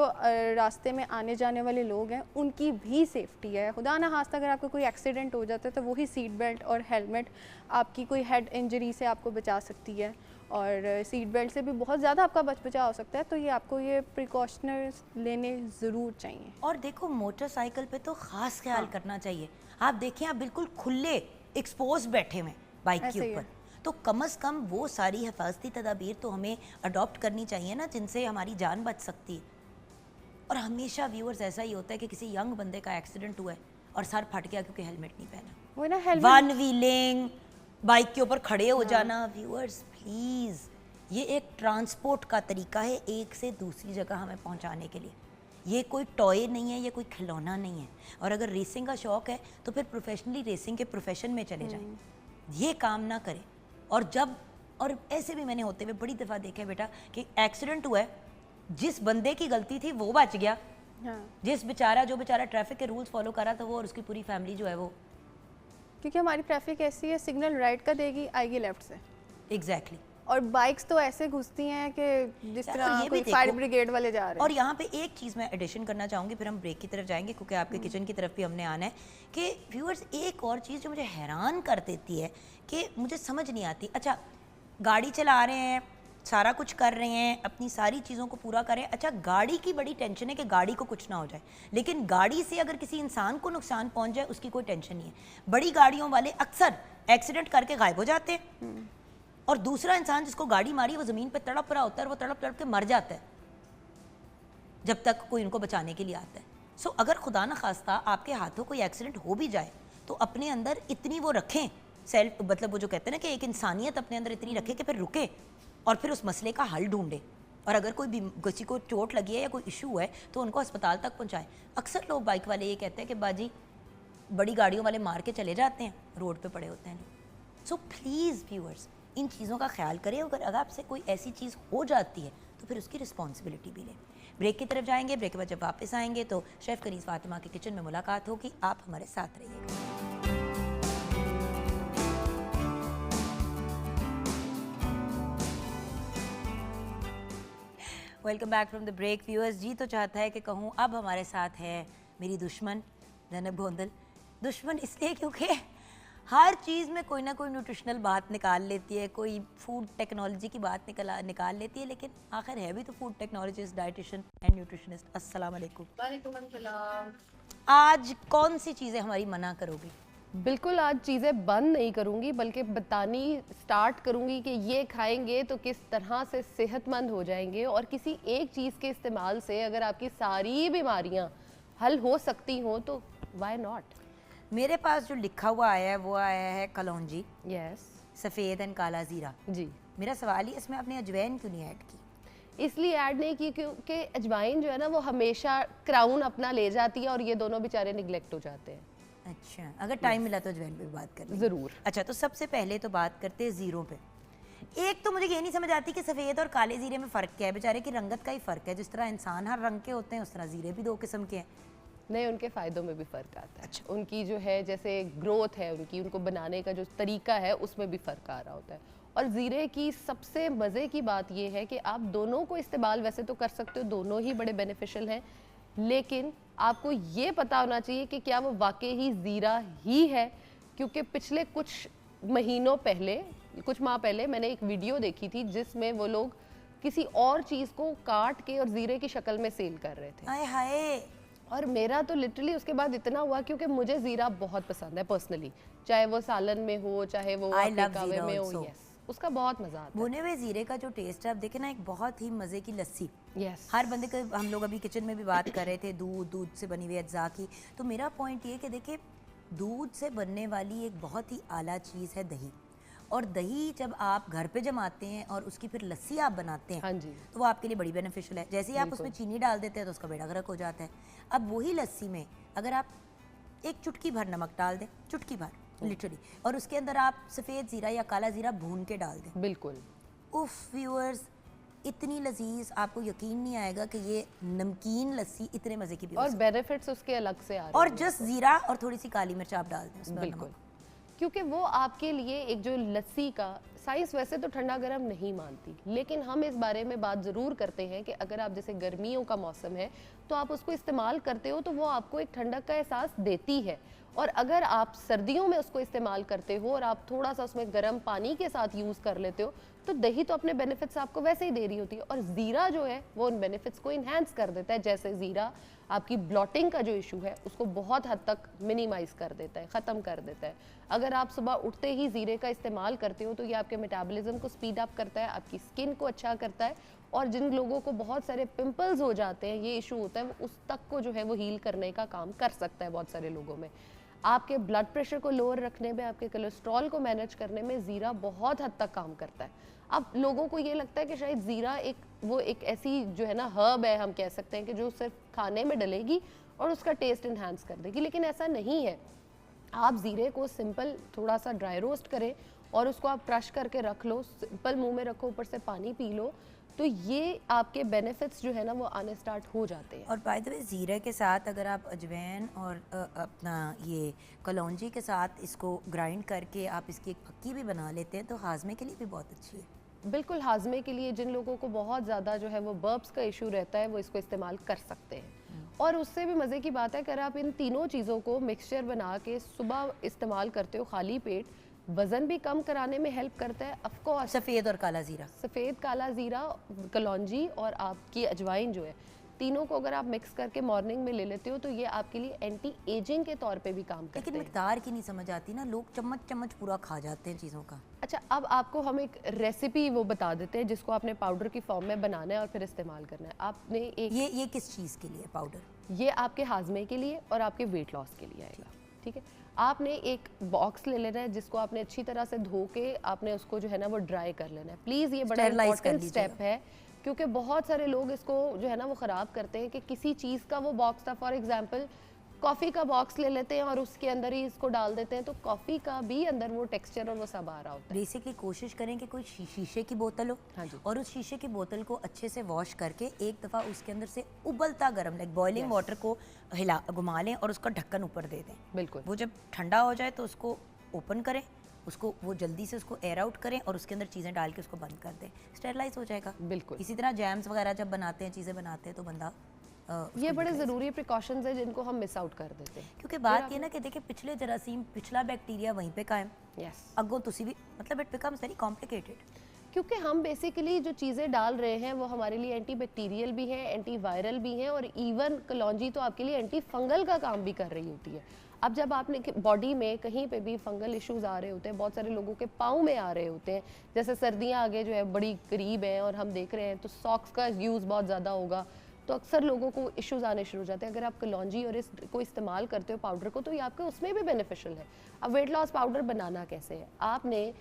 रास्ते में आने जाने वाले लोग हैं उनकी भी सेफ़्टी है। खुदा ना खास्ता अगर आपका कोई एक्सीडेंट हो जाता है तो वही सीट बेल्ट और हेलमेट आपकी कोई हेड इंजरी से आपको बचा सकती है, और सीट बेल्ट से भी बहुत ज़्यादा आपका बचाव हो सकता है। तो ये आपको ये प्रिकॉशनर्स लेने ज़रूर चाहिए। और देखो मोटरसाइकिल पे तो ख़ास ख्याल करना चाहिए। आप देखें, आप बिल्कुल खुले एक्सपोज बैठे हुए बाइक के ऊपर, तो कम से कम वो सारी हिफाजती तदाबीर तो हमें अडॉप्ट करनी चाहिए ना, जिनसे हमारी जान बच सकती है। और हमेशा व्यूअर्स ऐसा ही होता है कि किसी यंग बंदे का एक्सीडेंट हुआ है और सर फट गया क्योंकि हेलमेट नहीं पहना। वो ना हेलमेट, वन व्हीलिंग, बाइक के ऊपर खड़े हो जाना। व्यूअर्स प्लीज़, ये एक ट्रांसपोर्ट का तरीका है एक से दूसरी जगह हमें पहुंचाने के लिए। ये कोई टॉय नहीं है, ये कोई खिलौना नहीं है। और अगर रेसिंग का शौक है तो फिर प्रोफेशनली रेसिंग के प्रोफेशन में चले जाएं, ये काम ना करें। और ऐसे भी मैंने होते हुए बड़ी दफ़ा देखा है बेटा कि एक्सीडेंट हुआ है, जिस बंदे की गलती थी वो बच गया, जो बेचारा ट्रैफिक के रूल्स फॉलो कर रहा था वो, और उसकी पूरी फैमिली जो है वो। क्योंकि हमारी ट्रैफिक ऐसी है, सिग्नल राइट का देगी, आएगी लेफ्ट से। एग्जैक्टली। और बाइक्स तो ऐसे घुसती हैं कि जिस तरह कोई फायर ब्रिगेड वाले जा रहे हैं। और यहाँ पे एक चीज़ मैं एडिशन करना चाहूँगी, फिर हम ब्रेक की तरफ जाएंगे क्योंकि आपके किचन की तरफ भी हमने आना है कि व्यूअर्स एक और चीज़ जो मुझे हैरान कर देती है कि मुझे समझ नहीं आती। अच्छा, गाड़ी चला रहे हैं, सारा कुछ कर रहे हैं, अपनी सारी चीज़ों को पूरा करें। अच्छा, गाड़ी की बड़ी टेंशन है कि गाड़ी को कुछ ना हो जाए, लेकिन गाड़ी से अगर किसी इंसान को नुकसान पहुंच जाए उसकी कोई टेंशन नहीं है। बड़ी गाड़ियों वाले अक्सर एक्सीडेंट करके गायब हो जाते हैं, और दूसरा इंसान जिसको गाड़ी मारी वो ज़मीन पे तड़प रहा होता है, वो तड़प तड़प के मर जाता है जब तक कोई उनको बचाने के लिए आता है। सो अगर खुदा न खास्ता आपके हाथों कोई एक्सीडेंट हो भी जाए तो अपने अंदर इतनी वो रखें, सेल्फ मतलब वो जो कहते हैं ना कि एक इंसानियत अपने अंदर इतनी रखे कि फिर रुके और फिर उस मसले का हल ढूंढे। और अगर कोई किसी को चोट लगी है या कोई इशू है तो उनको अस्पताल तक पहुंचाएं। अक्सर लोग बाइक वाले ये कहते हैं कि बाजी बड़ी गाड़ियों वाले मार के चले जाते हैं, रोड पे पड़े होते हैं। सो प्लीज़ व्यूअर्स, इन चीज़ों का ख्याल करें। अगर आपसे कोई ऐसी चीज़ हो जाती है तो फिर उसकी रिस्पॉन्सिबिलिटी भी लें। ब्रेक की तरफ जाएंगे, ब्रेक के बाद जब वापस आएंगे तो शेफ़ कनीज़ फातिमा के किचन में मुलाकात होगी। आप हमारे साथ रहिएगा। Welcome back from the break. Viewers, जी तो चाहता है कि कहूँ अब हमारे साथ है मेरी दुश्मन ज़ैनब गोंदल। दुश्मन इसलिए क्योंकि हर चीज़ में कोई ना कोई न्यूट्रिशनल बात निकाल लेती है, कोई फूड टेक्नोलॉजी की बात निकाल लेती है, लेकिन आखिर है भी तो food technologist, dietitian and nutritionist. अस्सलाम वालेकुम। वालेकुम अस्सलाम। आज कौन सी चीज़ें हमारी मना करोगी? बिल्कुल आज चीज़ें बंद नहीं करूंगी, बल्कि बतानी स्टार्ट करूंगी कि ये खाएंगे तो किस तरह से सेहतमंद हो जाएंगे, और किसी एक चीज़ के इस्तेमाल से अगर आपकी सारी बीमारियां हल हो सकती हों तो व्हाई नॉट। मेरे पास जो लिखा हुआ आया है वो आया है कलौंजी, यस, सफ़ेद एंड काला ज़ीरा। जी। मेरा सवाल ही इसमें आपने अजवैन क्यों नहीं ऐड की? इसलिए ऐड नहीं की क्योंकि अजवाइन जो है ना वो हमेशा क्राउन अपना ले जाती है और ये दोनों बेचारे निगलेक्ट हो जाते हैं। अच्छा, अगर टाइम मिला तो अजवैन पे भी बात कर लेंगे। ज़रूर। अच्छा, तो सबसे पहले तो बात करते हैं ज़ीरों पे। एक तो मुझे ये नहीं समझ आती कि सफ़ेद और काले ज़ीरे में फ़र्क क्या है। बेचारे की रंगत का ही फ़र्क है। जिस तरह इंसान हर रंग के होते हैं उस तरह ज़ीरे भी दो किस्म के हैं। नहीं, उनके फ़ायदों में भी फ़र्क आता है। अच्छा। उनकी जो है जैसे ग्रोथ है उनको बनाने का जो तरीका है उसमें भी फ़र्क आ रहा होता है। और ज़ीरे की सबसे मज़े की बात ये है कि आप दोनों को इस्तेमाल वैसे तो कर सकते हो, दोनों ही बड़े बेनिफिशियल हैं, लेकिन आपको ये पता होना चाहिए कि क्या वो वाकई ही ज़ीरा ही है। क्योंकि पिछले कुछ माह पहले मैंने एक वीडियो देखी थी जिसमें वो लोग किसी और चीज़ को काट के और ज़ीरे की शक्ल में सेल कर रहे थे। हाय हाय। और मेरा तो लिटरली उसके बाद इतना हुआ, क्योंकि मुझे ज़ीरा बहुत पसंद है पर्सनली, चाहे वो सालन में हो चाहे वो कावे में हो। यस, उसका बहुत मज़ा आता है। भुने हुए ज़ीरे का जो टेस्ट है, आप देखें ना, एक बहुत ही मज़े की लस्सी। यस, हर बंदे का, हम लोग अभी किचन में भी बात कर रहे थे दूध से बनी हुई अज्जा की। तो मेरा पॉइंट ये कि देखिए, दूध से बनने वाली एक बहुत ही आला चीज़ है दही। और दही जब आप घर पे जमाते हैं और उसकी फिर लस्सी आप बनाते हैं, हाँ जी, तो वो आपके लिए बड़ी बेनिफिशियल है। जैसे ही आप उसमें चीनी डाल देते हैं तो उसका बेड़ा गर्क हो जाता है। अब वही लस्सी में अगर आप एक चुटकी भर नमक डाल दें, चुटकी भर लिटरली, और उसके अंदर आप सफ़ेद ज़ीरा या काला ज़ीरा भून के डाल दें, बिल्कुल। उफ व्यूअर्स, इतनी लजीज, आपको यकीन नहीं आएगा कि ये नमकीन लस्सी इतने मज़े की भी और बेनिफिट्स उसके अलग से आ रहे हैं। और जस्ट ज़ीरा और थोड़ी सी काली मिर्च आप डाल दें उसमें, बिल्कुल, क्योंकि वो आपके लिए एक जो लस्सी का साइंस वैसे तो ठंडा गर्म नहीं मानती, लेकिन हम इस बारे में बात ज़रूर करते हैं कि अगर आप जैसे गर्मियों का मौसम है तो आप उसको इस्तेमाल करते हो तो वो आपको एक ठंडक का एहसास देती है। और अगर आप सर्दियों में उसको इस्तेमाल करते हो और आप थोड़ा सा उसमें गर्म पानी के साथ यूज़ कर लेते हो तो दही तो अपने बेनिफिट्स आपको वैसे ही दे रही होती है, और ज़ीरा जो है वो उन बेनिफिट्स को इन्हेंस कर देता है। जैसे ज़ीरा आपकी ब्लॉटिंग का जो इशू है उसको बहुत हद तक मिनिमाइज़ कर देता है, ख़त्म कर देता है। अगर आप सुबह उठते ही ज़ीरे का इस्तेमाल करते हो तो ये आपके मेटाबॉलिज्म को स्पीड अप करता है, आपकी स्किन को अच्छा करता है, और जिन लोगों को बहुत सारे पिंपल्स हो जाते हैं, ये इशू होता है, उस तक को जो है वो हील करने का काम कर सकता है बहुत सारे लोगों में। आपके ब्लड प्रेशर को लोअर रखने में, आपके कोलेस्ट्रॉल को मैनेज करने में ज़ीरा बहुत हद तक काम करता है। अब लोगों को ये लगता है कि शायद ज़ीरा एक ऐसी जो है ना हर्ब है, हम कह सकते हैं कि जो सिर्फ खाने में डलेगी और उसका टेस्ट इन्हांस कर देगी, लेकिन ऐसा नहीं है। आप ज़ीरे को सिंपल थोड़ा सा ड्राई रोस्ट करें और उसको आप क्रश करके रख लो, सिंपल मुंह में रखो, ऊपर से पानी पी लो, तो ये आपके बेनिफिट्स जो है ना वो आने स्टार्ट हो जाते हैं। और बाय द वे ज़ीरे के साथ अगर आप अजवाइन और अपना ये कलौंजी के साथ इसको ग्राइंड करके आप इसकी एक फक्की भी बना लेते हैं तो हाजमे के लिए भी बहुत अच्छी है। बिल्कुल, हाजमे के लिए जिन लोगों को बहुत ज़्यादा जो है वो बर्प्स का इशू रहता है वो इसको इस्तेमाल कर सकते हैं। और उससे भी मज़े की बात है, अगर आप इन तीनों चीज़ों को मिक्सचर बना के सुबह इस्तेमाल करते हो खाली पेट, वज़न भी कम कराने में हेल्प करता है। ऑफ कोर्स सफ़ेद और काला ज़ीरा, सफ़ेद काला ज़ीरा, कलौंजी और आपकी अजवाइन जो है, तीनों को अगर आप मिक्स करके मॉर्निंग में ले लेते हो तो ये आपके लिए एंटी एजिंग के तौर पे भी काम करते लेकिन हैं। मिकदार की नहीं समझ आती ना, लोग चम्मच चम्मच पूरा खा जाते हैं चीज़ों का। अच्छा, अब आपको हम एक रेसिपी वो बता देते हैं जिसको आपने पाउडर की फॉर्म में बनाना है और फिर इस्तेमाल करना है। आपने एक ये किस चीज़ के लिए पाउडर? ये आपके हाजमे के लिए और आपके वेट लॉस के लिए आएगा, ठीक है। आपने एक बॉक्स ले लेना है जिसको आपने अच्छी तरह से धो के आपने उसको जो है ना वो ड्राई कर लेना है। प्लीज़ ये बड़ा Sterilize कर इंपॉर्टेंट लीजिएगा। स्टेप है, क्योंकि बहुत सारे लोग इसको जो है ना वो ख़राब करते हैं कि किसी चीज़ का वो बॉक्स था, फॉर एग्जांपल कॉफ़ी का बॉक्स ले लेते हैं और उसके अंदर ही इसको डाल देते हैं, तो कॉफ़ी का भी अंदर वो टेक्सचर और वो सब आ रहा होता है। बेसिकली कोशिश करें कि कोई शीशे की बोतल हो, हाँ जी। और उस शीशे की बोतल को अच्छे से वॉश करके एक दफ़ा उसके अंदर से उबलता गर्म लाइक बॉइलिंग वाटर को घुमा लें और उसका ढक्कन ऊपर दे दें। बिल्कुल, वो जब ठंडा हो जाए तो उसको ओपन करें, उसको वो जल्दी से उसको एयर आउट करें और उसके अंदर चीज़ें डाल के उसको बंद कर दें, स्टेरलाइज हो जाएगा। बिल्कुल। इसी तरह जैम्स वगैरह जब बनाते हैं, चीज़ें बनाते हैं तो बंदा ये बड़े ज़रूरी प्रिकॉशंस हैं जिनको हम मिस आउट कर देते हैं। क्योंकि बात ये ना कि देखिए पिछले जरासीम, पिछला बैक्टीरिया वहीं पे कायम, यस, अगो तुसी भी मतलब इट बिकम्स वेरी कॉम्प्लिकेटेड। क्योंकि हम बेसिकली जो चीज़ें डाल रहे हैं वो हमारे लिए एंटी बैक्टीरियल भी हैं, एंटी वायरल भी हैं, और इवन कलौंजी तो आपके लिए एंटी फंगल का काम भी कर रही होती है। अब जब आपने बॉडी में कहीं पे भी फंगल इश्यूज आ रहे होते हैं, बहुत सारे लोगों के पाँव में आ रहे होते हैं, जैसे सर्दियाँ आगे जो है बड़ी करीब हैं और हम देख रहे हैं तो सॉक्स का यूज़ बहुत ज़्यादा होगा, तो अक्सर लोगों को इश्यूज आने शुरू हो जाते हैं। अगर आप कलौंजी और इसको इस्तेमाल करते हो पाउडर को, तो ये आपके उसमें भी बेनिफिशियल है। अब वेट लॉस पाउडर बनाना कैसे है, आपने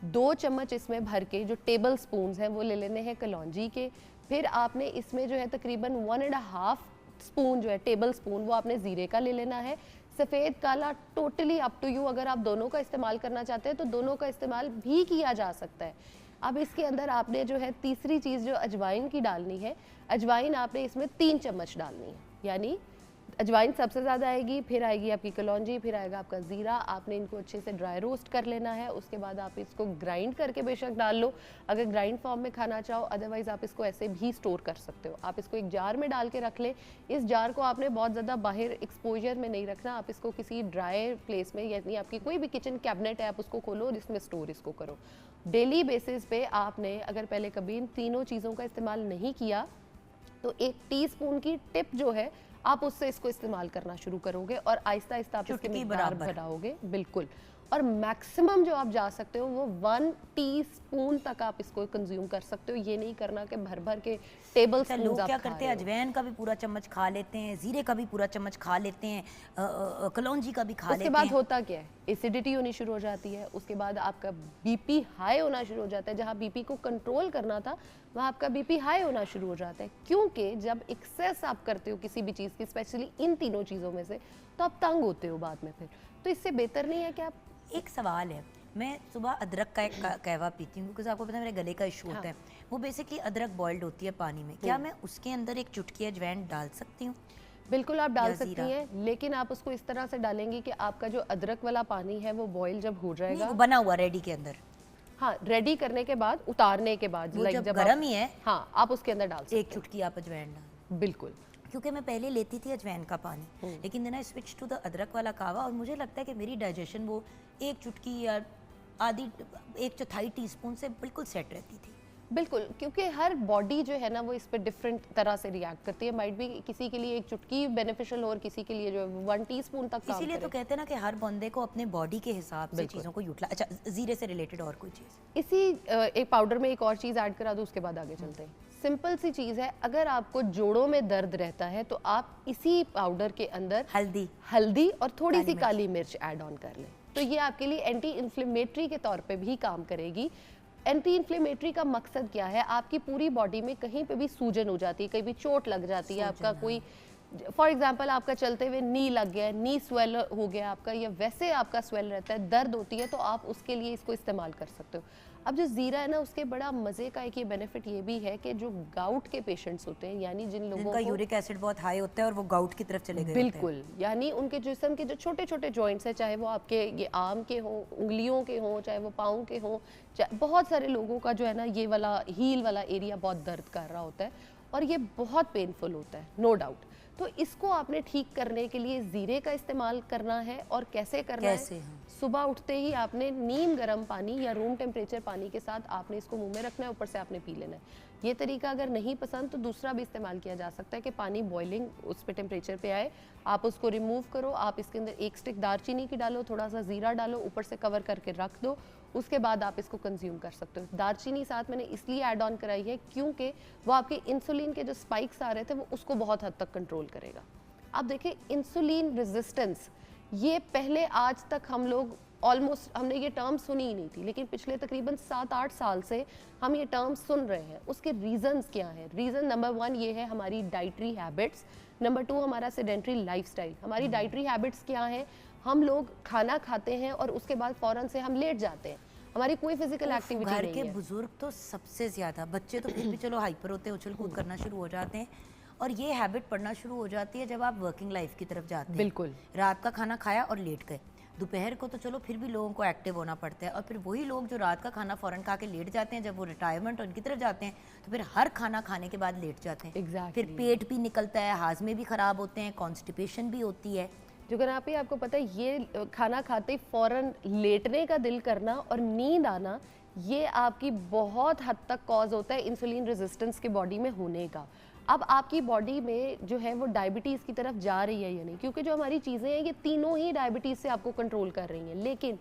2 चम्मच इसमें भर के जो टेबल स्पून्स हैं वो ले लेने हैं कलौंजी के, फिर आपने इसमें जो है तकरीबन 1.5 स्पून जो है टेबल स्पून वो आपने ज़ीरे का ले लेना है। सफ़ेद काला टोटली अप टू यू, अगर आप दोनों का इस्तेमाल करना चाहते हैं तो दोनों का इस्तेमाल भी किया जा सकता है। अब इसके अंदर आपने जो है तीसरी चीज़ जो अजवाइन की डालनी है, अजवाइन आपने इसमें 3 चम्मच डालनी है, यानी अजवाइन सबसे ज़्यादा आएगी, फिर आएगी आपकी कलौंजी, फिर आएगा आपका ज़ीरा। आपने इनको अच्छे से ड्राई रोस्ट कर लेना है, उसके बाद आप इसको ग्राइंड करके बेशक डाल लो अगर ग्राइंड फॉर्म में खाना चाहो, अदरवाइज़ आप इसको ऐसे भी स्टोर कर सकते हो। आप इसको एक जार में डाल के रख लें। इस जार को आपने बहुत ज़्यादा बाहर एक्सपोजर में नहीं रखना, आप इसको किसी ड्राई प्लेस में, यानी आपकी कोई भी किचन कैबिनेट है आप उसको खोलो और इसमें स्टोर इसको करो। डेली बेसिस पे आपने अगर पहले कभी इन तीनों चीज़ों का इस्तेमाल नहीं किया तो 1 टीस्पून की टिप जो है आप उससे इसको इस्तेमाल करना शुरू करोगे और आहिस्ता आहिस्ता आप इसकी चुटकी मिकदार बराबर। बढ़ाओगे। बिल्कुल, और मैक्सिमम जो आप जा सकते हो वो 1 टीस्पून तक आप इसको कंज्यूम कर सकते हो। ये नहीं करना कि भर भर के टेबल अच्छा, स्पून लोग आप क्या खा करते रहे हैं, हो। अजवाइन का भी पूरा चम्मच खा लेते हैं, जीरे का भी पूरा चम्मच खा लेते हैं, कलौंजी का भी खा उसके लेते बाद हैं। होता क्या है, एसिडिटी होनी शुरू हो जाती है, उसके बाद आपका बीपी हाई होना शुरू हो जाता है। जहाँ बीपी को कंट्रोल करना था वहाँ आपका बीपी हाई होना शुरू हो जाता है, क्योंकि जब एक्सेस आप करते हो किसी भी चीज़ की, स्पेशली इन तीनों चीज़ों में से, तो आप तंग होते हो बाद में फिर। तो इससे बेहतर नहीं है कि आप एक सवाल है, मैं सुबह अदरक का एक कहवा पीती हूँ क्योंकि आपको पता है मेरे गले का इशू होता है। वो बेसिकली अदरक बॉइल्ड होती है पानी में, क्या मैं उसके अंदर एक चुटकी अजवाइन डाल सकती हूँ? बिल्कुल आप डाल या सकती जीरा? हैं, लेकिन आप उसको इस तरह से डालेंगी कि आपका जो अदरक वाला पानी है वो बॉईल जब हो नहीं, जाएगा, वो बना हुआ रेडी के अंदर, हाँ, रेडी करने के बाद, उतारने के बाद, वो like जब जब गर्म आप, ही है हाँ, आप उसके अंदर डाल सकते एक चुटकी आप अजवाइन डाल। हैं। बिल्कुल, क्योंकि मैं पहले लेती थी अजवाइन का पानी, लेकिन then I switch to the अदरक वाला कावा, और मुझे लगता है कि मेरी डाइजेशन वो एक चुटकी या आधी 1/4 टीस्पून से बिल्कुल सेट रहती थी। बिल्कुल, क्योंकि हर बॉडी जो है ना वो इस पे डिफरेंट तरह से रिएक्ट करती है। माइट भी किसी के लिए एक चुटकी बेनिफिशियल हो और किसी के लिए जो है 1 टीस्पून तक काम इसीलिए तो करे। कहते हैं ना कि हर बंदे को अपने बॉडी के हिसाब से चीज़ों को यूटिलाइज। अच्छा, जीरे से रिलेटेड और कोई चीज़? इसी एक पाउडर में एक और चीज़ ऐड करा दो, उसके बाद आगे चलते हैं। सिंपल सी चीज़ है, अगर आपको जोड़ों में दर्द रहता है तो आप इसी पाउडर के अंदर हल्दी और थोड़ी सी काली मिर्च ऐड ऑन कर लें, तो ये आपके लिए एंटी इन्फ्लेमेटरी के तौर पे भी काम करेगी। एंटी इन्फ्लेमेटरी का मकसद क्या है, आपकी पूरी बॉडी में कहीं पे भी सूजन हो जाती है, कहीं भी चोट लग जाती है, आपका कोई फॉर एग्जाम्पल आपका चलते हुए नी लग गया, नी स्वेल हो गया आपका, या वैसे आपका स्वेल रहता है, दर्द होती है, तो आप उसके लिए इसको इस्तेमाल कर सकते हो। अब जो जीरा है ना, उसके बड़ा मजे का एक ये बेनिफिट ये भी है कि जो गाउट के पेशेंट्स होते हैं, यानी जिन लोगों का यूरिक एसिड बहुत हाई होता है और वो गाउट की तरफ चले गए बिल्कुल, यानी उनके जिस्म के जो छोटे छोटे जॉइंट्स हैं, चाहे वो आपके ये आर्म के हों, उंगलियों के हों, चाहे वो पाँव के हों, बहुत सारे लोगों का जो है ना ये वाला हील वाला एरिया बहुत दर्द कर रहा होता है और ये बहुत पेनफुल होता है, नो डाउट। तो इसको आपने ठीक करने के लिए जीरे का इस्तेमाल करना है। और कैसे करना है? सुबह उठते ही आपने नीम गर्म पानी या रूम टेम्परेचर पानी के साथ आपने इसको मुंह में रखना है, ऊपर से आपने पी लेना है। ये तरीका अगर नहीं पसंद तो दूसरा भी इस्तेमाल किया जा सकता है कि पानी बॉइलिंग उस पे टेम्परेचर पे आए, आप उसको रिमूव करो, आप इसके अंदर एक स्टिक दालचीनी की डालो, थोड़ा सा जीरा डालो, ऊपर से कवर करके रख दो, उसके बाद आप इसको कंज्यूम कर सकते हो। दालचीनी साथ मैंने इसलिए ऐड ऑन कराई है क्योंकि वो आपके इंसुलिन के जो स्पाइक्स आ रहे थे वो उसको बहुत हद तक कंट्रोल करेगा। आप देखिए इंसुलिन रेजिस्टेंस, ये पहले आज तक हम लोग ऑलमोस्ट हमने ये टर्म सुनी ही नहीं थी, लेकिन पिछले तकरीबन 7-8 साल से हम ये टर्म सुन रहे हैं। उसके रीजंस क्या हैं? रीज़न नंबर 1 ये है हमारी डाइटरी हैबिट्स, नंबर 2 हमारा सेडेंटरी लाइफस्टाइल। हमारी डाइटरी हैबिट्स क्या हैं? हम लोग खाना खाते हैं और उसके बाद फ़ौरन से हम लेट जाते हैं, हमारी कोई फिजिकल एक्टिविटी नहीं है। घर के बुजुर्ग तो सबसे ज़्यादा, बच्चे तो फिर भी चलो हाइपर होते हैं, उछल कूद करना शुरू हो जाते हैं, और ये हैबिट पड़ना शुरू हो जाती है जब आप वर्किंग लाइफ की तरफ जाते हैं। बिल्कुल, रात का खाना खाया और लेट गए, दोपहर को तो चलो फिर भी लोगों को एक्टिव होना पड़ता है, और फिर वही लोग जो रात का खाना फ़ौरन खा के लेट जाते हैं, जब वो रिटायरमेंट उनकी तरफ जाते हैं तो फिर हर खाना खाने के बाद लेट जाते हैं। Exactly. फिर पेट भी निकलता है, हाजमे भी ख़राब होते हैं, कॉन्स्टिपेशन भी होती है। जुगन आप ही, आपको पता है ये खाना खाते ही फ़ौरन लेटने का दिल करना और नींद आना, ये आपकी बहुत हद तक कॉज होता है इंसुलिन रेजिस्टेंस के बॉडी में होने का। अब आपकी बॉडी में जो है वो डायबिटीज़ की तरफ जा रही है या नहीं, क्योंकि जो हमारी चीज़ें हैं ये तीनों ही डायबिटीज़ से आपको कंट्रोल कर रही हैं, लेकिन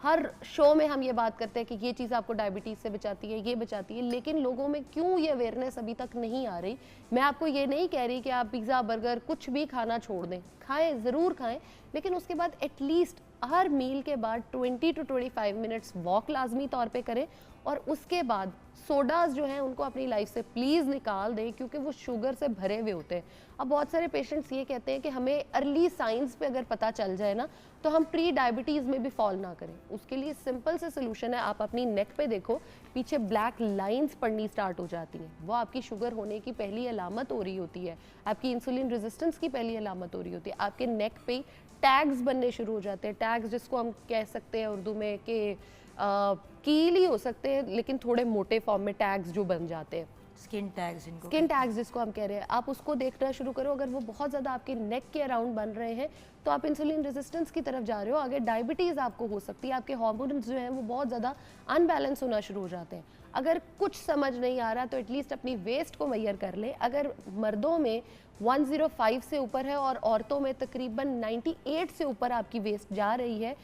हर शो में हम ये बात करते हैं कि ये चीज़ आपको डायबिटीज़ से बचाती है, ये बचाती है, लेकिन लोगों में क्यों ये अवेयरनेस अभी तक नहीं आ रही? मैं आपको ये नहीं कह रही कि आप पिज़्ज़ा बर्गर कुछ भी खाना छोड़ दें, खाएं, ज़रूर खाएं, लेकिन उसके बाद एटलीस्ट हर मील के बाद 20 to 25 मिनट्स वॉक लाजमी तौर पे करें, और उसके बाद सोडाज जो हैं उनको अपनी लाइफ से प्लीज़ निकाल दें, क्योंकि वो शुगर से भरे हुए होते हैं। अब बहुत सारे पेशेंट्स ये कहते हैं कि हमें अर्ली साइंस पे अगर पता चल जाए ना तो हम प्री डायबिटीज़ में भी फॉल ना करें। उसके लिए सिंपल से सोल्यूशन है, आप अपनी नेक पे देखो, पीछे ब्लैक लाइंस पड़नी स्टार्ट हो जाती हैं, वो आपकी शुगर होने की पहली अलामत हो रही होती है, आपकी इंसुलिन रेजिस्टेंस की पहली अलामत हो रही होती है। आपके नेक पे टैग्स बनने शुरू हो जाते हैं, टैग्स जिसको हम कह सकते हैं उर्दू में कि कील ही हो सकते हैं, लेकिन थोड़े मोटे फॉर्म में टैग्स जो बन जाते हैं, स्किन टैग्स, इनको स्किन टैग्स जिसको हम कह रहे हैं, आप उसको देखना शुरू करो। अगर वो बहुत ज़्यादा आपके नेक के अराउंड बन रहे हैं तो आप इंसुलिन रेजिस्टेंस की तरफ जा रहे हो, आगे डायबिटीज़ आपको हो सकती है, आपके हार्मोन्स जो हैं वो बहुत ज़्यादा अनबैलेंस होना शुरू हो जाते हैं। अगर कुछ समझ नहीं आ रहा तो एटलीस्ट अपनी वेस्ट को मैयर कर लें। अगर मर्दों में 105 से ऊपर है और औरतों में तकरीबन 98 से ऊपर आपकी वेस्ट जा रही है,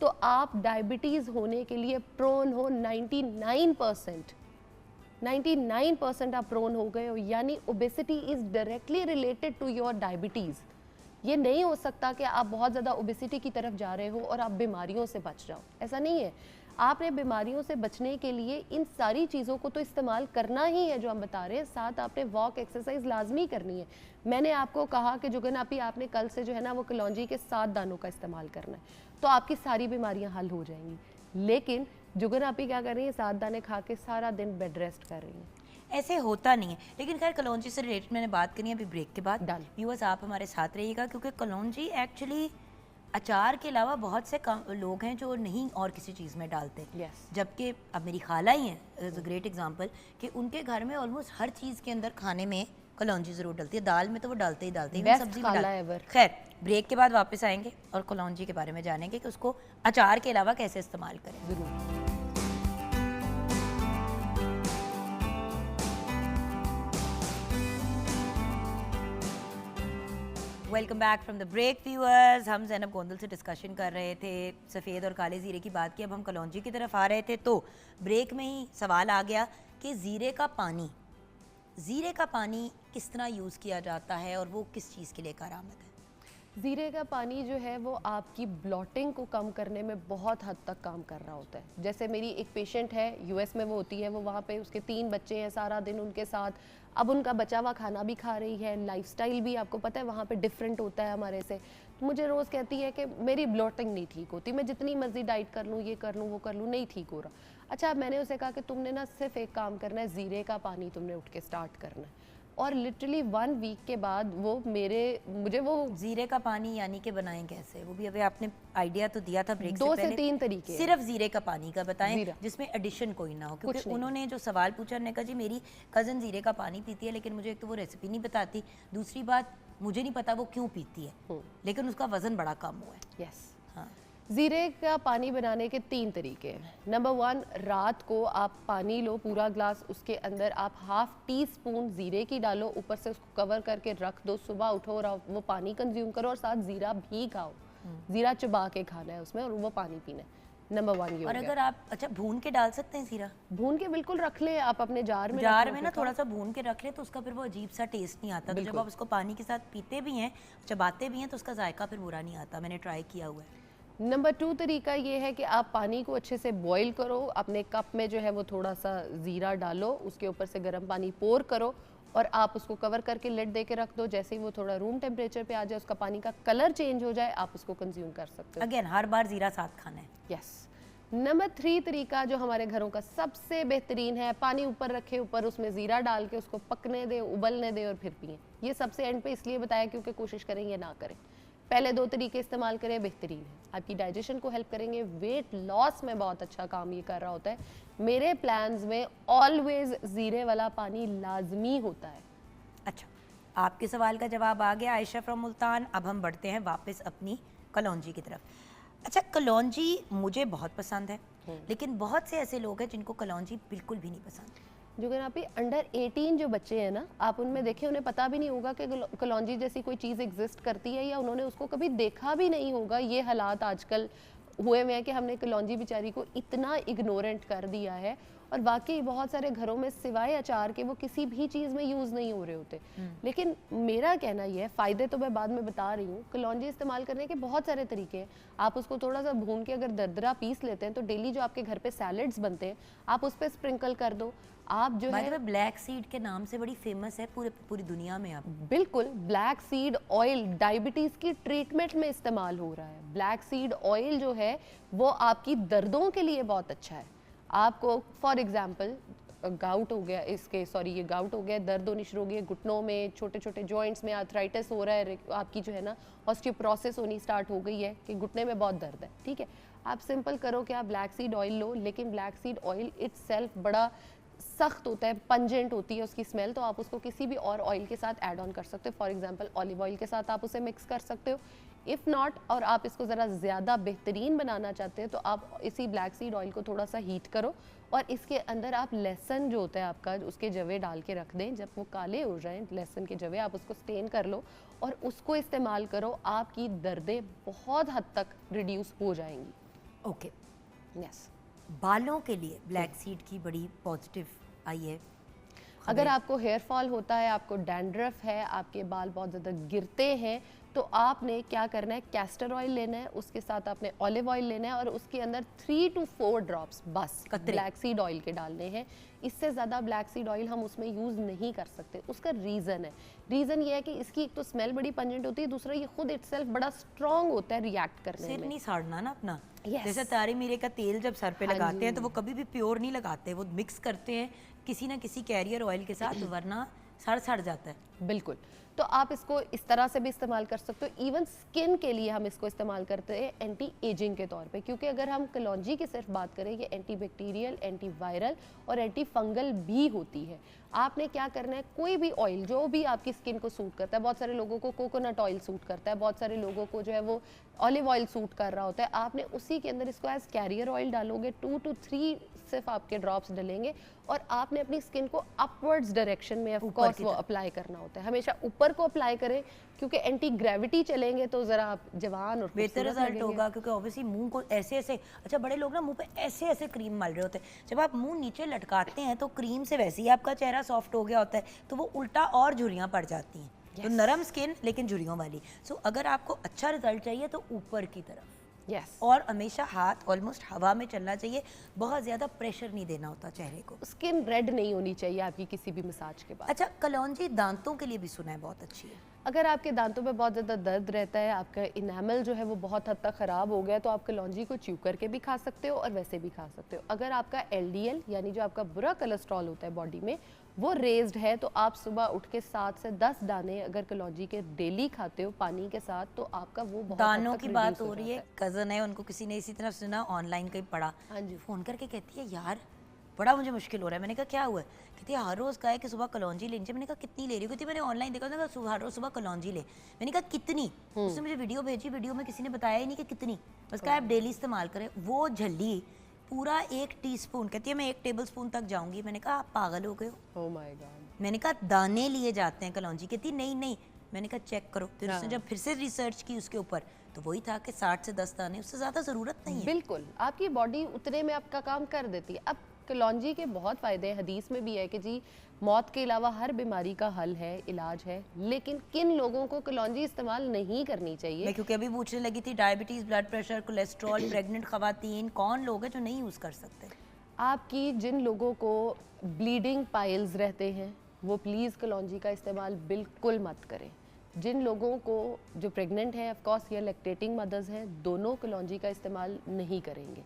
तो आप डायबिटीज़ होने के लिए प्रोन हो 99%। 99% आप प्रोन हो गए हो, यानी obesity is directly related to your diabetes. ये नहीं हो सकता कि आप बहुत ज़्यादा ओबेसिटी की तरफ जा रहे हो और आप बीमारियों से बच जाओ, ऐसा नहीं है। आपने बीमारियों से बचने के लिए इन सारी चीज़ों को तो इस्तेमाल करना ही है जो हम बता रहे हैं, साथ आपने वॉक एक्सरसाइज लाजमी करनी है। मैंने आपको कहा कि जुगन आपी, आपने कल से जो है ना वो कलौंजी के 7 दानों का इस्तेमाल करना है, तो आपकी सारी बीमारियां हल हो जाएंगी। लेकिन जुगन आपी क्या कर रही है? 7 दाने खा के सारा दिन बेड रेस्ट कर रही हैं। ऐसे होता नहीं है। लेकिन खैर कलौंजी से रिलेटेड मैंने बात करनी है अभी ब्रेक के बाद। Done. व्यूअर्स आप हमारे साथ रहिएगा, क्योंकि कलौंजी एक्चुअली अचार के अलावा बहुत से लोग हैं जो नहीं और किसी चीज़ में डालते। Yes. जबकि अब मेरी खाला ही हैं, इज़ अ ग्रेट एग्जांपल, कि उनके घर में ऑलमोस्ट हर चीज़ के अंदर खाने में कलौंजी ज़रूर डलती है। दाल में तो वो डालते ही डालते हैं, Best सब्जी में खाला डालते ever. हैं। खैर ब्रेक के बाद वापस आएंगे और कलौंजी के बारे में जानेंगे कि उसको अचार के अलावा कैसे इस्तेमाल करें। ज़रूर। Welcome back from the break viewers. हम ज़ैनब गोंदल से डिस्कशन कर रहे थे सफ़ेद और काले ज़ीरे की बात की, अब हम कलौंजी की तरफ आ रहे थे, तो ब्रेक में ही सवाल आ गया कि ज़ीरे का पानी ज़ीरे का पानी किस तरह यूज़ किया जाता है और वो किस चीज़ के लिए कारआमद है? ज़ीरे का पानी जो है वो आपकी ब्लॉटिंग को कम करने में बहुत हद तक काम कर रहा होता है। जैसे मेरी एक पेशेंट है, यूएस में वो होती है, वो वहाँ पे उसके 3 बच्चे हैं, सारा दिन उनके साथ, अब उनका बचा हुआ खाना भी खा रही है, लाइफस्टाइल भी आपको पता है वहाँ पे डिफरेंट होता है हमारे से। तो मुझे रोज़ कहती है कि मेरी ब्लॉटिंग नहीं ठीक होती, मैं जितनी मर्जी डाइट कर लूँ, ये कर लूँ, वो कर लूँ, नहीं ठीक हो रहा। अच्छा, अब मैंने उसे कहा कि तुमने ना सिर्फ एक काम करना है, ज़ीरे का पानी तुमने उठ के स्टार्ट करना है। और लिटरली 1 वीक के बाद वो मुझे वो ज़ीरे का पानी यानी कि बनाएं कैसे? वो भी अभी आपने आइडिया तो दिया था ब्रेक से 2 पहले। से 3 तरीके हैं। सिर्फ ज़ीरे का पानी का बताएं ज़ीरा। जिसमें एडिशन कोई ना हो, कुछ क्योंकि नहीं। उन्होंने जो सवाल पूछा, उन्होंने कहा जी मेरी कज़न ज़ीरे का पानी पीती है, लेकिन मुझे एक तो वो रेसिपी नहीं बताती, दूसरी बात मुझे नहीं पता वो क्यों पीती है, लेकिन उसका वज़न बड़ा कम हुआ है। यस, हाँ, ज़ीरे का पानी बनाने के 3 तरीके हैं। नंबर 1, रात को आप पानी लो पूरा ग्लास, उसके अंदर आप ½ टीस्पून ज़ीरे की डालो, ऊपर से उसको कवर करके रख दो, सुबह उठो और आप वो पानी कंज्यूम करो और साथ ज़ीरा भी खाओ। ज़ीरा चबा के खाना है उसमें और वो पानी पीना है। नंबर 1 ये हो और गया। अगर आप अच्छा भून के डाल सकते हैं ज़ीरा? भून के बिल्कुल रख लें आप अपने जार में, जार रख में लो ना फिर थोड़ा सा भून के रख ले तो उसका फिर वो अजीब सा टेस्ट नहीं आता। तो जब बिल्कुल। आप उसको पानी के साथ पीते भी हैं, चबाते भी हैं, तो उसका जायका फिर बुरा नहीं आता। मैंने ट्राई किया हुआ है। नंबर 2 तरीका ये है कि आप पानी को अच्छे से बॉईल करो, अपने कप में जो है वो थोड़ा सा ज़ीरा डालो, उसके ऊपर से गर्म पानी पोर करो और आप उसको कवर करके लिड दे के रख दो। जैसे ही वो थोड़ा रूम टेम्परेचर पे आ जाए, उसका पानी का कलर चेंज हो जाए, आप उसको कंज्यूम कर सकते हो। अगेन हर बार ज़ीरा साथ खाना है। यस। नंबर 3 तरीका जो हमारे घरों का सबसे बेहतरीन है, पानी ऊपर रखे, ऊपर उसमें ज़ीरा डाल के उसको पकने दे, उबलने दे और फिर पिए। ये सबसे एंड पे इसलिए बताया क्योंकि कोशिश करें ये ना करें। पहले 2 तरीके इस्तेमाल करें, बेहतरीन है, आपकी डाइजेशन को हेल्प करेंगे, वेट लॉस में बहुत अच्छा काम ये कर रहा होता है। मेरे प्लान्स में ऑलवेज ज़ीरे वाला पानी लाजमी होता है। अच्छा, आपके सवाल का जवाब आ गया आयशा फ्रॉम मुल्तान। अब हम बढ़ते हैं वापस अपनी कलौंजी की तरफ। अच्छा, कलौंजी मुझे बहुत पसंद है, लेकिन बहुत से ऐसे लोग हैं जिनको कलौंजी बिल्कुल भी नहीं पसंद। जो अगर आप अंडर 18 जो बच्चे हैं ना, आप उनमें देखें, उन्हें पता भी नहीं होगा कि कलौंजी जैसी कोई चीज़ एग्जिस्ट करती है, या उन्होंने उसको कभी देखा भी नहीं होगा। ये हालात आजकल हुए हुए हैं कि हमने कलौंजी बेचारी को इतना इग्नोरेंट कर दिया है। और वाकई बहुत सारे घरों में सिवाय अचार के वो किसी भी चीज़ में यूज़ नहीं हो रहे होते। लेकिन मेरा कहना ये है, फ़ायदे तो मैं बाद में बता रही हूँ, कलौंजी इस्तेमाल करने के बहुत सारे तरीके हैं। आप उसको थोड़ा सा भून के अगर दरदरा पीस लेते हैं तो डेली जो आपके घर पे सैलड्स बनते हैं, आप उस पर स्प्रिंकल कर दो। आप जो है ब्लैक सीड के नाम से बड़ी फेमस है पूरी दुनिया में। अब बिल्कुल, ब्लैक सीड ऑयल डायबिटीज़ की ट्रीटमेंट में इस्तेमाल हो रहा है। ब्लैक सीड ऑयल जो है वो आपकी दर्दों के लिए बहुत अच्छा है। आपको फॉर एग्जांपल गाउट हो गया, ये गाउट हो गया, दर्द होनी शुरू हो गई है घुटनों में, छोटे छोटे जॉइंट्स में आर्थराइटिस हो रहा है, आपकी जो है ना ऑस्टियोपोरोसिस होनी स्टार्ट हो गई है कि घुटने में बहुत दर्द है, ठीक है, आप सिंपल करो कि आप ब्लैक सीड ऑयल लो। लेकिन ब्लैक सीड ऑयल इट्सेल्फ बड़ा सख्त होता है, पंजेंट होती है उसकी स्मेल, तो आप उसको किसी भी और ऑयल के साथ ऐड ऑन कर सकते हो। फॉर एग्जांपल ऑलिव ऑयल के साथ आप उसे मिक्स कर सकते हो। इफ़ नॉट, और आप इसको ज़रा ज़्यादा बेहतरीन बनाना चाहते हैं, तो आप इसी ब्लैक सीड ऑयल को थोड़ा सा हीट करो और इसके अंदर आप लहसुन जो होता है आपका, उसके जवे डाल के रख दें। जब वो काले हो जाएं लहसुन के जवे, आप उसको स्टेन कर लो और उसको इस्तेमाल करो। आपकी दर्दें बहुत हद तक रिड्यूस हो जाएंगी। Okay, yes. बालों के लिए ब्लैक सीड की बड़ी पॉजिटिव आई है। अगर आपको हेयर फॉल होता है, आपको डैंड्रफ है, आपके बाल बहुत ज़्यादा गिरते हैं, तो आपने क्या करना है, कैस्टर ऑयल लेना है, उसके साथ आपने ऑलिव ऑयल लेना है और उसके अंदर 3 to 4 ड्रॉप्स बस ब्लैक सीड ऑयल के डालने हैं। इससे ज़्यादा ब्लैक सीड ऑयल हम उसमें यूज़ नहीं कर सकते। उसका रीज़न है, रीज़न ये है कि इसकी एक तो स्मेल बड़ी पंजेंट होती है, दूसरा ये खुद इटसेल्फ बड़ा स्ट्रॉन्ग होता है रिएक्ट करने सिर में। नहीं साड़ना ना अपना। Yes. जैसे तारी मीरे का तेल जब सर पे हाँ लगाते हैं जी। तो वो कभी भी प्योर नहीं लगाते, वो मिक्स करते हैं किसी ना किसी कैरियर ऑयल के साथ, वरना सड़ जाता है। बिल्कुल, तो आप इसको इस तरह से भी इस्तेमाल कर सकते हो। इवन स्किन के लिए हम इसको इस्तेमाल करते हैं एंटी एजिंग के तौर पे, क्योंकि अगर हम कलौंजी की सिर्फ बात करें, ये एंटी बैक्टीरियल, एंटी वायरल और एंटी फंगल भी होती है। आपने क्या करना है, कोई भी ऑयल जो भी आपकी स्किन को सूट करता है, बहुत सारे लोगों को कोकोनट ऑयल सूट करता है, बहुत सारे लोगों को जो है वो ऑलिव ऑयल सूट कर रहा होता है, आपने उसी के अंदर इसको एज कैरियर ऑयल डालोगे, 2 to 3 सिर्फ आपके ड्रॉप्स डलेंगे और आपने अपनी स्किन को अपवर्ड्स डायरेक्शन में ऑफ कोर्स वो अप्लाई करना होता है। हमेशा ऊपर को अप्लाई करें क्योंकि एंटी ग्रेविटी चलेंगे तो जरा आप जवान और बेहतर रिजल्ट होगा, क्योंकि ऑब्वियसली मुंह को ऐसे ऐसे, अच्छा बड़े लोग ना मुंह पे ऐसे ऐसे क्रीम मल रहे होते हैं, जब आप मुंह नीचे लटकाते हैं तो क्रीम से वैसे ही आपका चेहरा सॉफ्ट हो गया होता है, तो वो उल्टा और झुर्रियाँ पड़ जाती हैं। तो नरम स्किन लेकिन झुर्रियों वाली। सो अगर आपको अच्छा रिजल्ट चाहिए तो ऊपर की तरफ, और हमेशा हाथ ऑलमोस्ट हवा में चलना चाहिए, बहुत ज़्यादा प्रेशर नहीं देना होता चेहरे को। स्किन रेड नहीं होनी चाहिए आपकी किसी भी मसाज के बाद। अच्छा, कलौंजी दांतों के लिए भी सुना है बहुत अच्छी है। अगर आपके दांतों में बहुत ज़्यादा दर्द रहता है, आपका इनामल जो है वो बहुत हद तक ख़राब हो गया, तो आप कलौंजी को च्यू करके भी खा सकते हो और वैसे भी खा सकते हो। अगर आपका LDL यानी जो आपका बुरा कोलेस्ट्रॉल होता है बॉडी में वो रेज्ड है, तो आप सुबह उठ के 7 से 10 दाने अगर कलौंजी के डेली खाते हो पानी के साथ, तो आपका वो बहुत दानों की बात हो रही है। कज़न है, उनको किसी ने इसी तरह सुना, ऑनलाइन कहीं पढ़ा, हाँ जी, फ़ोन करके कहती है यार बड़ा मुझे मुश्किल हो रहा है। मैंने कहा क्या हुआ? कहती है हर रोज़ का है कि सुबह कलौंजी लेनी चाहिए। मैंने कहा कितनी ले रही हो? कहती मैंने ऑनलाइन देखा था, सुबह हर रोज़ सुबह कलौंजी ले। मैंने कहा कितनी? उसने मुझे वीडियो भेजी, वीडियो में किसी ने बताया ही नहीं कि कितनी, बस कहा आप डेली इस्तेमाल करें। वो झल्ली पूरा 1 टीस्पून, कहती है मैं 1 टेबल स्पून तक जाऊंगी। मैंने कहा आप पागल हो गए हो? Oh my God. मैंने कहा दाने लिए जाते हैं कलौंजी। कहती नहीं नहीं। मैंने कहा चेक करो। फिर उसने जब फिर से रिसर्च की उसके ऊपर, तो वही था कि 60 से 10 दाने, उससे ज़्यादा ज़रूरत नहीं है। बिल्कुल, आपकी बॉडी उतने में आपका काम कर देती है। अब कलौंजी के बहुत फ़ायदे हैं, हदीस में भी है कि जी मौत के अलावा हर बीमारी का हल है, इलाज है, लेकिन किन लोगों को कलौंजी इस्तेमाल नहीं करनी चाहिए? मैं क्योंकि अभी पूछने लगी थी, diabetes, blood pressure, cholesterol, pregnant खवातीन, कौन लोग हैं जो नहीं यूज़ कर सकते? आपकी जिन लोगों को ब्लीडिंग पाइल्स रहते हैं वो प्लीज़ कलौंजी का इस्तेमाल बिल्कुल मत करें। जिन लोगों को जो प्रेग्नेंट हैं ऑफ कोर्स या लैक्टेटिंग मदर्स हैं, दोनों कलौंजी का इस्तेमाल नहीं करेंगे।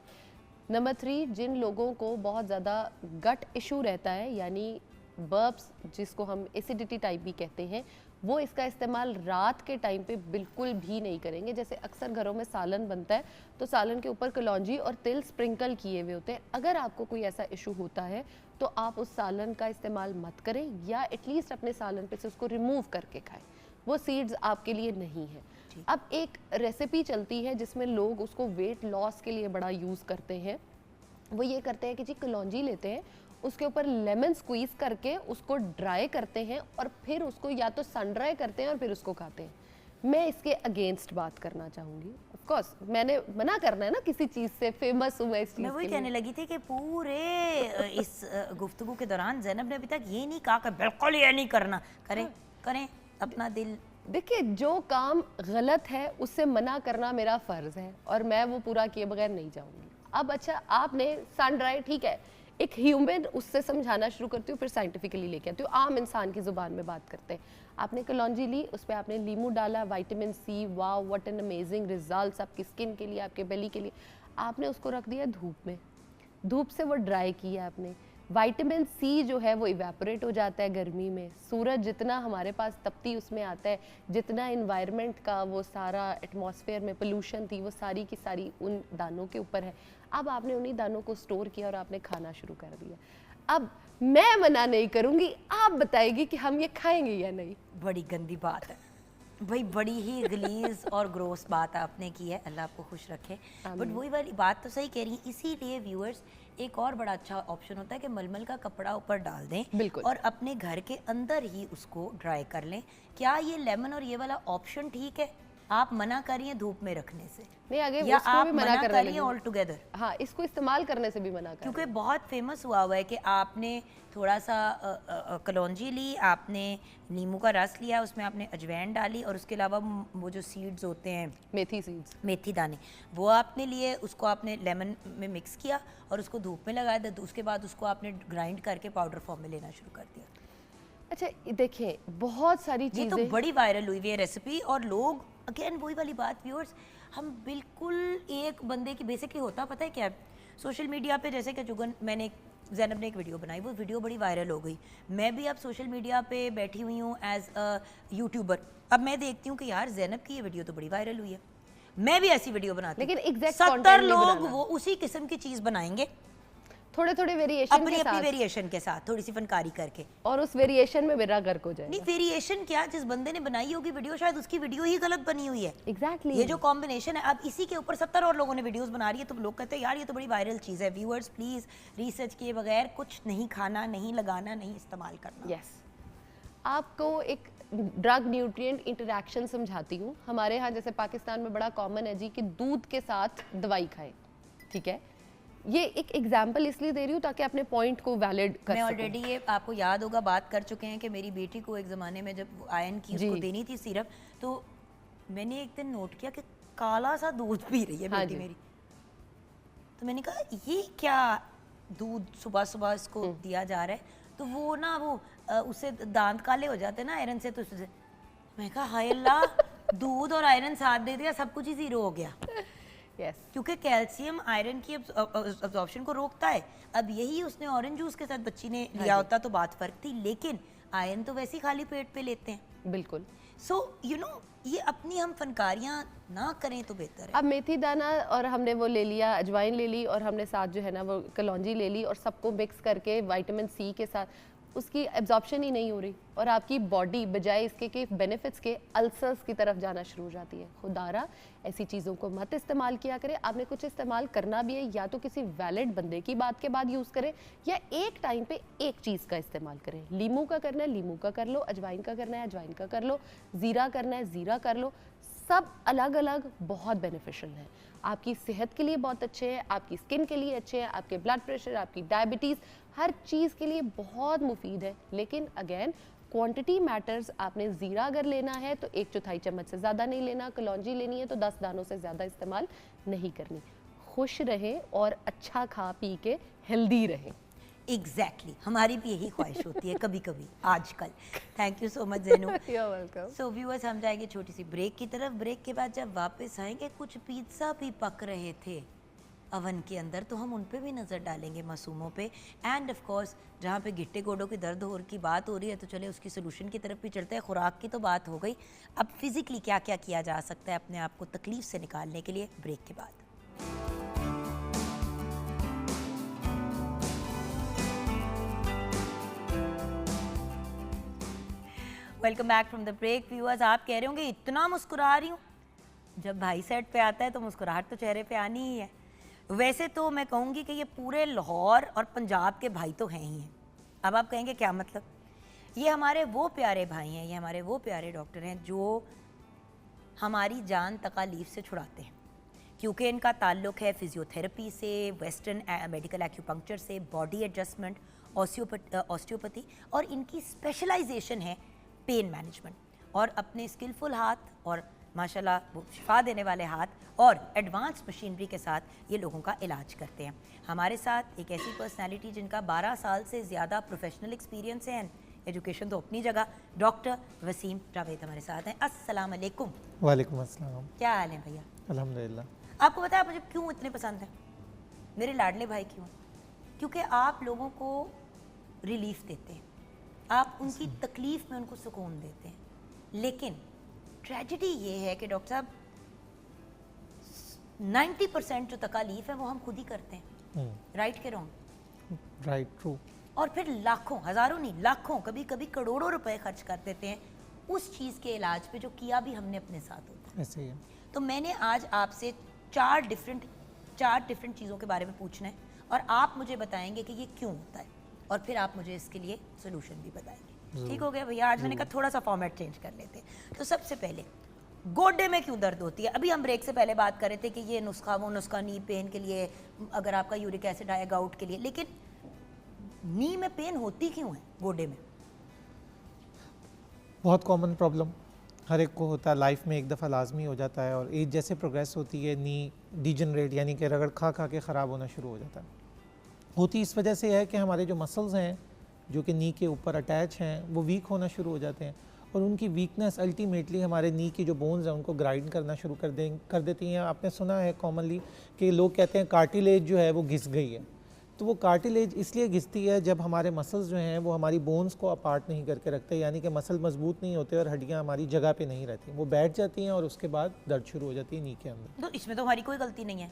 नंबर 3, जिन लोगों को बहुत ज़्यादा गट इशू रहता है यानी बर्ब्स जिसको हम एसिडिटी टाइप भी कहते हैं, वो इसका इस्तेमाल रात के टाइम पे बिल्कुल भी नहीं करेंगे। जैसे अक्सर घरों में सालन बनता है तो सालन के ऊपर कलौंजी और तिल स्प्रिंकल किए हुए होते हैं। अगर आपको कोई ऐसा इशू होता है तो आप उस सालन का इस्तेमाल मत करें, या एटलीस्ट अपने सालन पे से उसको रिमूव करके खाएं, वो सीड्स आपके लिए नहीं है। अब एक रेसिपी चलती है जिसमें लोग उसको वेट लॉस के लिए बड़ा यूज़ करते हैं। वो ये करते हैं कि जी कलौंजी लेते हैं, उसके ऊपर लेमन स्क्वीज करके उसको ड्राई करते हैं और फिर उसको या तो सन ड्राई करते हैं और फिर उसको खाते हैं। मैं इसके अगेंस्ट बात करना चाहूँगी। ऑफ कोर्स मैंने मना करना है ना किसी चीज़ से, फेमस हूँ मैं इस चीज़ मैं वही कहने लगी थी कि पूरे इस गुफ्तगू के दौरान ज़ैनब ने अभी तक ये नहीं कहा कि बिल्कुल ये नहीं करना। करें करें अपना दिल। देखिए, जो काम गलत है उससे मना करना मेरा फ़र्ज़ है और मैं वो पूरा किए बगैर नहीं जाऊँगी। अब अच्छा, आपने सन ड्राई, ठीक है, एक ह्यूमन उससे समझाना शुरू करती हूँ, फिर साइंटिफिकली लेके आती हूँ, आम इंसान की ज़ुबान में बात करते हैं। आपने कलौंजी ली, उस पर आपने लीमू डाला, विटामिन सी, वाह व्हाट एन अमेजिंग रिजल्ट्स आपकी स्किन के लिए, आपके बेली के लिए। आपने उसको रख दिया धूप में, धूप से वो ड्राई किया आपने। विटामिन सी जो है वो इवेपोरेट हो जाता है गर्मी में। सूरज जितना हमारे पास तपती उसमें आता है, जितना इन्वायरमेंट का वो सारा एटमॉस्फेयर में पोल्यूशन थी वो सारी की सारी उन दानों के ऊपर है। अब आपने उन्हीं दानों को स्टोर किया और आपने खाना शुरू कर दिया। अब मैं मना नहीं करूँगी, आप बताएगी कि हम ये खाएंगे या नहीं। बड़ी गंदी बात है भाई, बड़ी ही गलीज और ग्रोस बात आपने की है, अल्लाह आपको खुश रखे। बट वही वाली बात तो सही कह रही है। इसीलिए व्यूअर्स, एक और बड़ा अच्छा ऑप्शन होता है कि मलमल का कपड़ा ऊपर डाल दें बिल्कुल, और अपने घर के अंदर ही उसको ड्राई कर लें। क्या ये लेमन और ये वाला ऑप्शन ठीक है? आप मना करिए धूप में रखने से, नहीं आगे या उसको आप भी मना करने करिए लगी। All together. हाँ, इसको इस्तेमाल करने से भी मना कर, क्योंकि बहुत फेमस हुआ है कि आपने थोड़ा सा कलौंजी ली, आपने नींबू का रस लिया, उसमें आपने अजवाइन डाली और उसके अलावा वो जो सीड्स होते हैं, मेथी सीड्स, मेथी दाने, वो आपने लिए, उसको आपने लेमन में मिक्स किया और उसको धूप में लगाया था। उसके बाद उसको आपने ग्राइंड करके पाउडर फॉर्म में लेना शुरू कर दिया। अच्छा देखिए, बहुत सारी ये चीजें तो बड़ी वायरल हुई है रेसिपी, और लोग अगेन वही वाली बात व्यूअर्स, हम बिल्कुल एक बंदे की बेसिकली होता पता है क्या, सोशल मीडिया पे जैसे कि जुगन, मैंने ज़ैनब ने एक वीडियो बनाई, वो वीडियो बड़ी वायरल हो गई। मैं भी अब सोशल मीडिया पे बैठी हुई हूँ एज अ यूट्यूबर। अब मैं देखती हूँ कि यार ज़ैनब की ये वीडियो तो बड़ी वायरल हुई है, मैं भी ऐसी वीडियो बनाती हूँ, लेकिन एग्जैक्ट 70 लोग वो उसी किस्म की चीज़ बनाएंगे। थोड़े थोड़े वेरिएशन अपनी के अपनी साथ, वेरिएशन के साथ थोड़ी सी फनकारी करके। और उस वेरिएशन में मेरा गर्क हो जाएगा। नहीं वेरिएशन क्या, जिस बंदे ने बनाई होगी वीडियो शायद उसकी वीडियो ही गलत बनी हुई है। एग्जैक्टली ये जो कॉम्बिनेशन है, अब इसी के ऊपर 70 और लोगों ने वीडियोस बना रही है, तो लोग कहते हैं यार ये तो बड़ी वायरल चीज़ है। व्यूअर्स प्लीज रिसर्च किए बगैर कुछ नहीं खाना, नहीं लगाना, नहीं इस्तेमाल करना। यस, आपको एक ड्रग न्यूट्रिएंट इंटरेक्शन समझाती हूँ। हमारे यहाँ जैसे पाकिस्तान में बड़ा कॉमन है जी कि दूध के साथ दवाई खाएं, ठीक है। ये एक एग्जाम्पल इसलिए दे रही हूँ ताकि अपने पॉइंट को वैलिड कर मैं सकूं। ऑलरेडी ये आपको याद होगा बात कर चुके हैं कि मेरी बेटी को एक ज़माने में जब आयरन की उसको जी। देनी थी सिरप, तो मैंने एक दिन नोट किया कि काला सा दूध पी रही है हाँ बेटी जी। मेरी। तो मैंने कहा ये क्या दूध सुबह सुबह इसको दिया जा रहा है, तो वो ना वो उससे दांत काले हो जाते हैं ना आयरन से, तो उससे मैं कहा हाय अल्लाह, दूध और आयरन साथ दे दिया, सब कुछ ही जीरो हो गया। यस, क्योंकि कैल्शियम आयरन की अब्जॉर्प्शन को रोकता है। अब यही उसने ऑरेंज जूस के साथ बच्ची ने लिया होता तो बात फर्क थी, लेकिन आयरन तो वैसे ही खाली पेट पे लेते हैं। बिल्कुल। सो यू नो ये अपनी हम फनकारियां ना करें तो बेहतर है। अब मेथी दाना और हमने वो ले लिया, अजवाइन ले ली, और हमने साथ जो है ना वो कलौंजी ले ली, और सबको मिक्स करके विटामिन सी के साथ उसकी एब्जॉर्प्शन ही नहीं हो रही, और आपकी बॉडी बजाय इसके कि बेनिफिट्स के अल्सर्स की तरफ जाना शुरू हो जाती है। खुदारा ऐसी चीज़ों को मत इस्तेमाल किया करें। आपने कुछ इस्तेमाल करना भी है या तो किसी वैलिड बंदे की बात के बाद यूज़ करें, या एक टाइम पे एक चीज़ का इस्तेमाल करें। लीमू का करना है लीमू का कर लो, अजवाइन का करना है अजवाइन का कर लो, ज़ीरा करना है ज़ीरा कर लो। सब अलग अलग बहुत बेनिफिशियल हैं, आपकी सेहत के लिए बहुत अच्छे हैं, आपकी स्किन के लिए अच्छे हैं, आपके ब्लड प्रेशर, आपकी डायबिटीज़, हर चीज़ के लिए बहुत मुफीद है। लेकिन अगेन क्वांटिटी मैटर्स। आपने ज़ीरा अगर लेना है तो 1/4 चम्मच से ज़्यादा नहीं लेना, कलौंजी लेनी है तो 10 दानों से ज़्यादा इस्तेमाल नहीं करनी। खुश रहें और अच्छा खा पी के हेल्दी रहें। एग्जैक्टली हमारी भी यही ख्वाहिश होती है कभी कभी आजकल। Thank you so much Zainu. You're welcome. So viewers हम जाएंगे छोटी सी ब्रेक की तरफ। ब्रेक के बाद जब वापस आएंगे, कुछ पिज़्ज़ा भी पक रहे थे अवन के अंदर, तो हम उन पे भी नज़र डालेंगे, मासूमों पे। एंड ऑफ कोर्स जहाँ पे गिट्टे गोडों की दर्द हो की बात हो रही है, तो चले उसकी सोल्यूशन की तरफ भी चलते हैं। खुराक की तो बात हो गई, अब फिज़िकली क्या क्या किया जा सकता है अपने आप को तकलीफ से निकालने के लिए, ब्रेक के बाद। Welcome back from the break. Viewers आप कह रहे होंगे इतना मुस्कुरा रही हूँ, जब भाई सेट पे आता है तो मुस्कुराहट तो चेहरे पे आनी ही है। वैसे तो मैं कहूँगी कि ये पूरे लाहौर और पंजाब के भाई तो हैं ही हैं। अब आप कहेंगे क्या मतलब? ये हमारे वो प्यारे भाई हैं, ये हमारे वो प्यारे डॉक्टर हैं जो हमारी जान तकालीफ से छुड़ाते हैं, क्योंकि इनका ताल्लुक़ है फिजियोथेरेपी से, वेस्टर्न मेडिकल एक्यूपंक्चर से, बॉडी एडजस्टमेंट, ऑस्टियोपैथी, और इनकी स्पेशलाइजेशन है पेन मैनेजमेंट। और अपने स्किलफुल हाथ और माशाल्लाह वो शिफा देने वाले हाथ और एडवांस मशीनरी के साथ ये लोगों का इलाज करते हैं। हमारे साथ एक ऐसी पर्सनालिटी जिनका 12 साल से ज़्यादा प्रोफेशनल एक्सपीरियंस है, एजुकेशन तो अपनी जगह, डॉक्टर वसीम जावेद हमारे साथ हैं। अस्सलाम वालेकुम। वालेकुम अस्सलाम। क्या हाल है भैया? अल्हम्दुलिल्लाह। आपको पता है मुझे क्यों इतने पसंद हैं मेरे लाडले भाई? क्यों? क्योंकि आप लोगों को रिलीफ देते हैं, आप उनकी तकलीफ़ में उनको सुकून देते हैं। लेकिन ट्रेजेडी ये है कि डॉक्टर साहब 90% जो तकालीफ है वो हम खुद ही करते हैं। राइट के रॉन्ग? Right, true. और फिर लाखों, हज़ारों नहीं लाखों, कभी कभी करोड़ों रुपए खर्च कर देते हैं उस चीज़ के इलाज पे जो किया भी हमने अपने साथ होता है। ऐसे ही है। तो मैंने आज आपसे चार डिफरेंट चीज़ों के बारे में पूछना है, और आप मुझे बताएंगे कि ये क्यों होता है, और फिर आप मुझे इसके लिए सोल्यूशन भी बताएंगे। ठीक हो गया भैया? आज मैंने कहा थोड़ा सा फॉर्मेट चेंज कर लेते हैं। तो सबसे पहले गोडे में क्यों दर्द होती है? अभी हम ब्रेक से पहले बात कर रहे थे कि ये नुस्खा वो नुस्खा, नी पेन के लिए, अगर आपका यूरिक एसिड आया गाउट के लिए, लेकिन नी में पेन होती क्यों है गोडे में? बहुत कॉमन प्रॉब्लम, हर एक को होता है, लाइफ में एक दफ़ा लाजमी हो जाता है, और एज जैसे प्रोग्रेस होती है नी डिजनरेट यानी कि रगड़ खा खा के ख़राब होना शुरू हो जाता है। होती इस वजह से है कि हमारे जो मसल्स हैं जो कि नी के ऊपर अटैच हैं वो वीक होना शुरू हो जाते हैं, और उनकी वीकनेस अल्टीमेटली हमारे नी की जो बोन्स हैं उनको ग्राइंड करना शुरू कर देती हैं। आपने सुना है कॉमनली कि लोग कहते हैं कार्टिलेज जो है वो घिस गई है। तो वो कार्टिलेज इसलिए घिसती है जब हमारे मसल्स जो हैं वो हमारी बोन्स को अपार्ट नहीं करके रखते, यानी कि मसल मजबूत नहीं होते और हड्डियाँ हमारी जगह पे नहीं रहती, वो बैठ जाती हैं और उसके बाद दर्द शुरू हो जाती है नी के अंदर। तो इसमें तो हमारी कोई गलती नहीं है।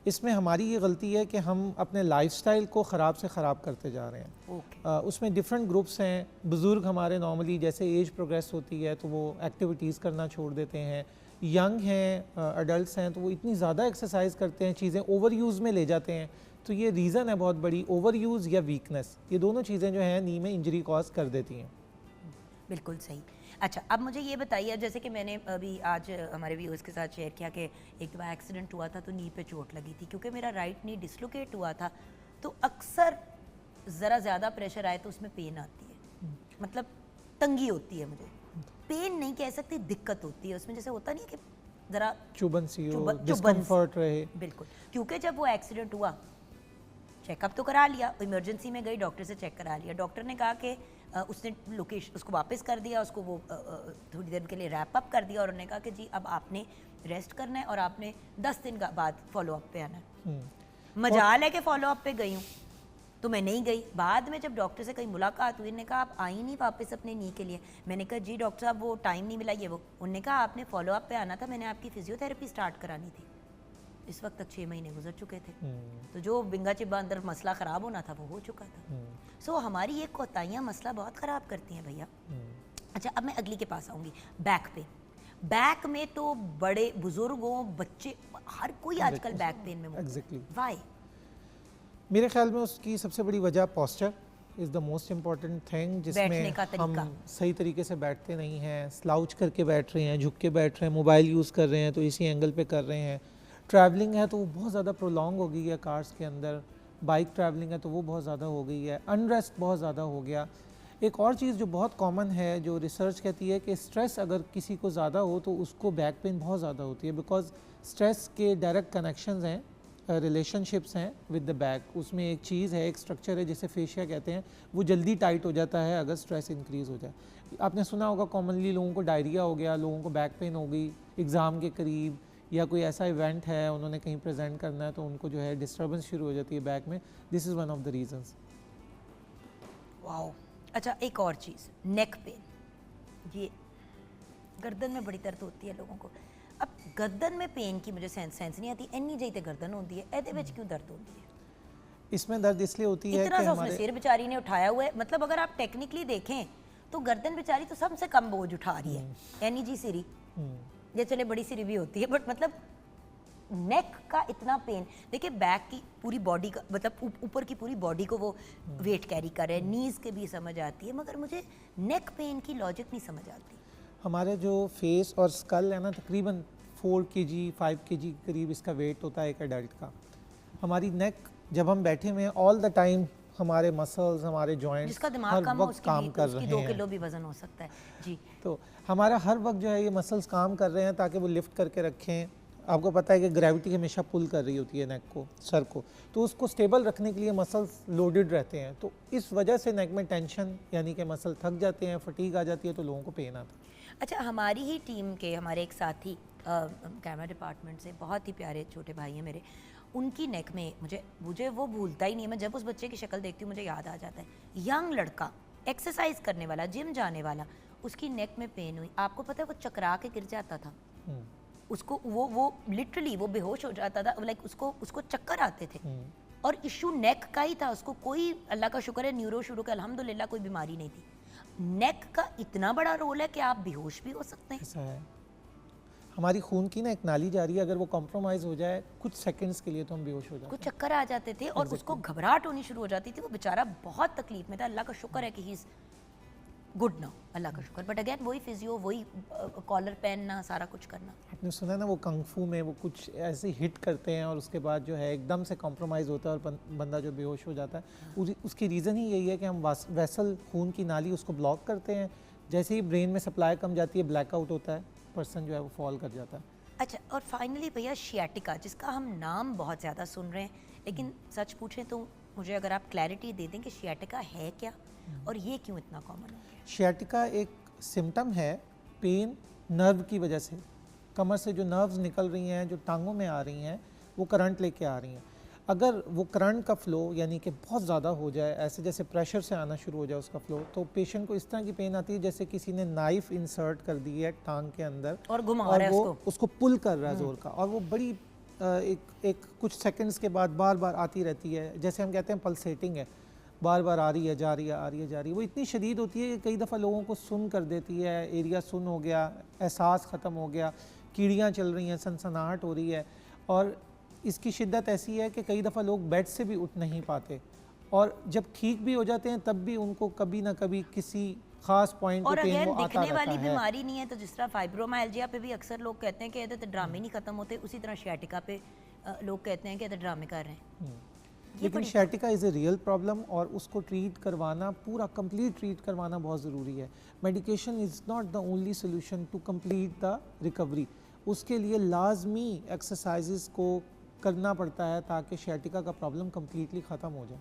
इसमें हमारी ये गलती है कि हम अपने लाइफस्टाइल को ख़राब से ख़राब करते जा रहे हैं। उसमें डिफरेंट ग्रुप्स हैं। बुज़ुर्ग हमारे नॉर्मली जैसे एज प्रोग्रेस होती है तो वो एक्टिविटीज़ करना छोड़ देते हैं। यंग हैं, अडल्ट्स हैं, तो वो इतनी ज़्यादा एक्सरसाइज करते हैं, चीज़ें ओवर यूज़ में ले जाते हैं। तो ये रीज़न है बहुत बड़ी, ओवर यूज़ या वीकनेस, ये दोनों चीज़ें जो हैं नी में इंजरी कॉज कर देती हैं। बिल्कुल सही। अच्छा, अब मुझे ये बताइए, जैसे कि मैंने अभी आज हमारे व्यूअर्स के साथ शेयर किया कि एक दफ़ा एक्सीडेंट हुआ था तो नी पे चोट लगी थी, क्योंकि मेरा राइट नी डिसलोकेट हुआ था तो अक्सर ज़रा ज़्यादा प्रेशर आए तो उसमें पेन आती है, मतलब तंगी होती है। मुझे पेन नहीं कह सकती, दिक्कत होती है उसमें, जैसे होता नहीं है कि ज़रा चुभन सी हो, चुभन सी। डिस्कम्फर्ट रहे। बिल्कुल, क्योंकि जब वो एक्सीडेंट हुआ चेकअप तो करा लिया, इमरजेंसी में गई, डॉक्टर से चेक करा लिया। डॉक्टर ने कहा कि उसने लोकेशन उसको वापस कर दिया, उसको वो थोड़ी देर के लिए रैप अप कर दिया और उन्होंने कहा कि जी अब आपने रेस्ट करना है और आपने 10 दिन का बाद फॉलो अप पे आना है। मजाल है कि फॉलो अप पे गई हूँ तो मैं नहीं गई। बाद में जब डॉक्टर से कहीं मुलाकात हुई, उन्होंने कहा आप आई नहीं वापस अपने नी के लिए। मैंने कहा जी डॉक्टर साहब वो टाइम नहीं मिला, ये वो। उन्होंने कहा आपने फॉलो अप पे आना था, मैंने आपकी फिजियोथेरेपी स्टार्ट करानी थी। इस वक्त तक 6 महीने गुजर चुके थे, तो जो बिंगा चिब्बा अंदर मसला ख़राब होना था वो हो चुका था। सो हमारी ये कोताहियाँ मसला बहुत ख़राब करती हैं भैया। अच्छा, अब मैं अगली के पास आऊँगी, बैक पेन। बैक में तो बड़े बुजुर्गों, बच्चे, हर कोई आजकल बैक पेन में एग्जैक्टली। वाई? मेरे ख्याल में उसकी सबसे बड़ी वजह posture is the most important thing, जिसमें हम सही तरीके से बैठते नहीं हैं, स्लाउच करके बैठ रहे हैं, झुक के बैठ रहे हैं, मोबाइल यूज़ कर रहे हैं तो इसी एंगल पे कर रहे हैं। ट्रैवलिंग है तो वो बहुत ज़्यादा प्रोलॉन्ग हो गई है कार्स के अंदर, बाइक ट्रैवलिंग है तो वो बहुत ज़्यादा हो गई है, अनरेस्ट बहुत ज़्यादा हो गया। एक और चीज़ जो बहुत कॉमन है, जो रिसर्च कहती है कि स्ट्रेस अगर किसी को ज़्यादा हो तो उसको बैक पेन बहुत ज़्यादा होती है, बिकॉज स्ट्रेस के डायरेक्ट कनेक्शंस हैं, रिलेशनशिप्स हैं विद द बैक। उसमें एक चीज़ है, एक स्ट्रक्चर है जिसे फेशिया कहते हैं, वो जल्दी टाइट हो जाता है अगर स्ट्रेस इंक्रीज़ हो जाए। आपने सुना होगा कॉमनली लोगों को डायरिया हो गया, लोगों को बैक पेन हो गई एग्ज़ाम के करीब, या कोई ऐसा इवेंट है उन्होंने कहीं प्रेजेंट करना है तो उनको जो है डिस्टर्बेंस शुरू हो जाती है बैक में। This is one of the reasons. Wow. अच्छा, एक और चीज़, नेक पेन। ये गर्दन में बड़ी दर्द होती है लोगों को। अब गर्दन में पेन की मुझे सेंस नहीं आती, इन्नी जही गर्दन होती है, एदे विच क्यों दर्द होती है? इसमें दर्द इसलिए होती है इतना कि सा हमारे उसने सिर बेचारी ने उठाया हुआ है, मतलब अगर आप टेक्निकली देखें तो गर्दन बेचारी तो सबसे कम बोझ उठा रही है, एनी जी सिरी, ये चले बड़ी सिरी भी होती है, बट मतलब नेक का इतना पेन। देखिए बैक की पूरी बॉडी का, मतलब ऊपर की पूरी बॉडी को वो वेट कैरी कर रहे हैं, नीज के भी समझ आती है, मगर मुझे नेक पेन की लॉजिक नहीं समझ आती। हमारे जो फेस और स्कल है ना, तकरीबन 4 kg 5 kg के करीब इसका वेट होता है एक एडल्ट का। हमारी नेक जब हम बैठे हुए हैं ऑल द टाइम, हमारे मसल्स, हमारे जॉइंट्स जिसका दिमाग कम हो उसकी काम कर रहे हैं, 2 किलो भी वजन हो सकता है जी। तो हमारा हर वक्त जो है ये मसल्स काम कर रहे हैं ताकि वो लिफ्ट करके रखें। आपको पता है कि ग्रेविटी हमेशा पुल कर रही होती है नेक को, सर को, तो उसको स्टेबल रखने के लिए मसल्स लोडेड रहते हैं, तो इस वजह से नेक में टेंशन यानी कि मसल थक जाते हैं, फटीग आ जाती है, तो लोगों को पेन आता है। अच्छा, हमारी ही टीम के हमारे एक साथी कैमरा डिपार्टमेंट से, बहुत ही प्यारे छोटे भाई हैं मेरे, उनकी नेक में मुझे वो भूलता ही नहीं है। मैं जब उस बच्चे की शक्ल देखती हूँ मुझे याद आ जाता है। यंग लड़का, एक्सरसाइज करने वाला, जिम जाने वाला, उसकी नेक में पेन हुई। आपको पता है वो चकरा के गिर जाता था, उसको वो लिटरली वो बेहोश हो जाता था, लाइक उसको चक्कर आते थे, और इशू नेक का ही था। उसको कोई, अल्लाह का शुक्र है, न्यूरो शुरू का अल्हम्दुलिल्लाह कोई बीमारी नहीं थी। नेक का इतना बड़ा रोल है कि आप बेहोश भी हो सकते हैं। ऐसा है, हमारी खून की ना एक नाली जा रही है, अगर वो कॉम्प्रोमाइज़ हो जाए कुछ सेकंड्स के लिए तो हम बेहोश हो जाते हैं। कुछ चक्कर आ जाते थे और उसको घबराहट होनी शुरू हो जाती थी। वो बेचारा बहुत तकलीफ में था। अल्लाह का शुक्र है कि ही इज़ गुड नाउ, अल्लाह का शुक्र। बट अगेन वही फिजियो, वही कॉलर पहनना, सारा कुछ करना। आपने सुना ना वो कंगफू में वो कुछ ऐसे हिट करते हैं और उसके बाद जो है एकदम से कॉम्प्रोमाइज़ होता है और बंदा जो बेहोश हो जाता है। उसकी रीज़न ही यही है कि हम वेसल, खून की नाली, उसको ब्लॉक करते हैं। जैसे ही ब्रेन में सप्लाई कम जाती है, ब्लैकआउट होता है, पर्सन जो है वो फॉल कर जाता है। अच्छा, और फाइनली भैया शियाटिका, जिसका हम नाम बहुत ज़्यादा सुन रहे हैं, लेकिन सच पूछें तो मुझे अगर आप क्लैरिटी दे दें कि शियाटिका है क्या और ये क्यों इतना कॉमन हो गया? शियाटिका एक सिम्टम है पेन नर्व की वजह से। कमर से जो नर्व्स निकल रही हैं, जो टांगों में आ रही हैं, वो करंट लेके आ रही हैं। अगर वो करंट का फ्लो यानी कि बहुत ज़्यादा हो जाए, ऐसे जैसे प्रेशर से आना शुरू हो जाए उसका फ्लो, तो पेशेंट को इस तरह की पेन आती है जैसे किसी ने नाइफ इंसर्ट कर दी है टांग के अंदर और घुमा रहा है वो उसको पुल कर रहा है जोर का, और वो बड़ी एक कुछ सेकंड्स के बाद बार बार आती रहती है, जैसे हम कहते हैं पल्सेटिंग है, बार बार आ रही है जा रही है आ रही है जा रही है, वो इतनी शदीद होती है कि कई दफ़ा लोगों को सुन कर देती है, एरिया सुन हो गया, एहसास ख़त्म हो गया, कीड़ियाँ चल रही हैं, सनसनाहट हो रही है। और इसकी शिद्दत ऐसी है कि कई दफ़ा लोग बेड से भी उठ नहीं पाते, और जब ठीक भी हो जाते हैं तब भी उनको कभी ना कभी किसी खास पॉइंट और पे पेन अगर वो आता दिखने रहता वाली है। बीमारी नहीं है तो जिस तरह फाइब्रोमाइल्जिया पे भी अक्सर लोग कहते हैं कि ये तो ड्रामे नहीं खत्म होते, उसी तरह शियाटिका पे लोग कहते हैं कि ये तो ड्रामे कर रहे हैं। ये लेकिन बड़ी sciatica is a real problem, और उसको ट्रीट करवाना, पूरा कंप्लीट ट्रीट करवाना बहुत ज़रूरी है। Medication is not the only solution to complete the recovery. उसके लिए लाजमी एक्सरसाइजेस को करना पड़ता है ताकि शैटिका का प्रॉब्लम कंप्लीटली ख़त्म हो जाए।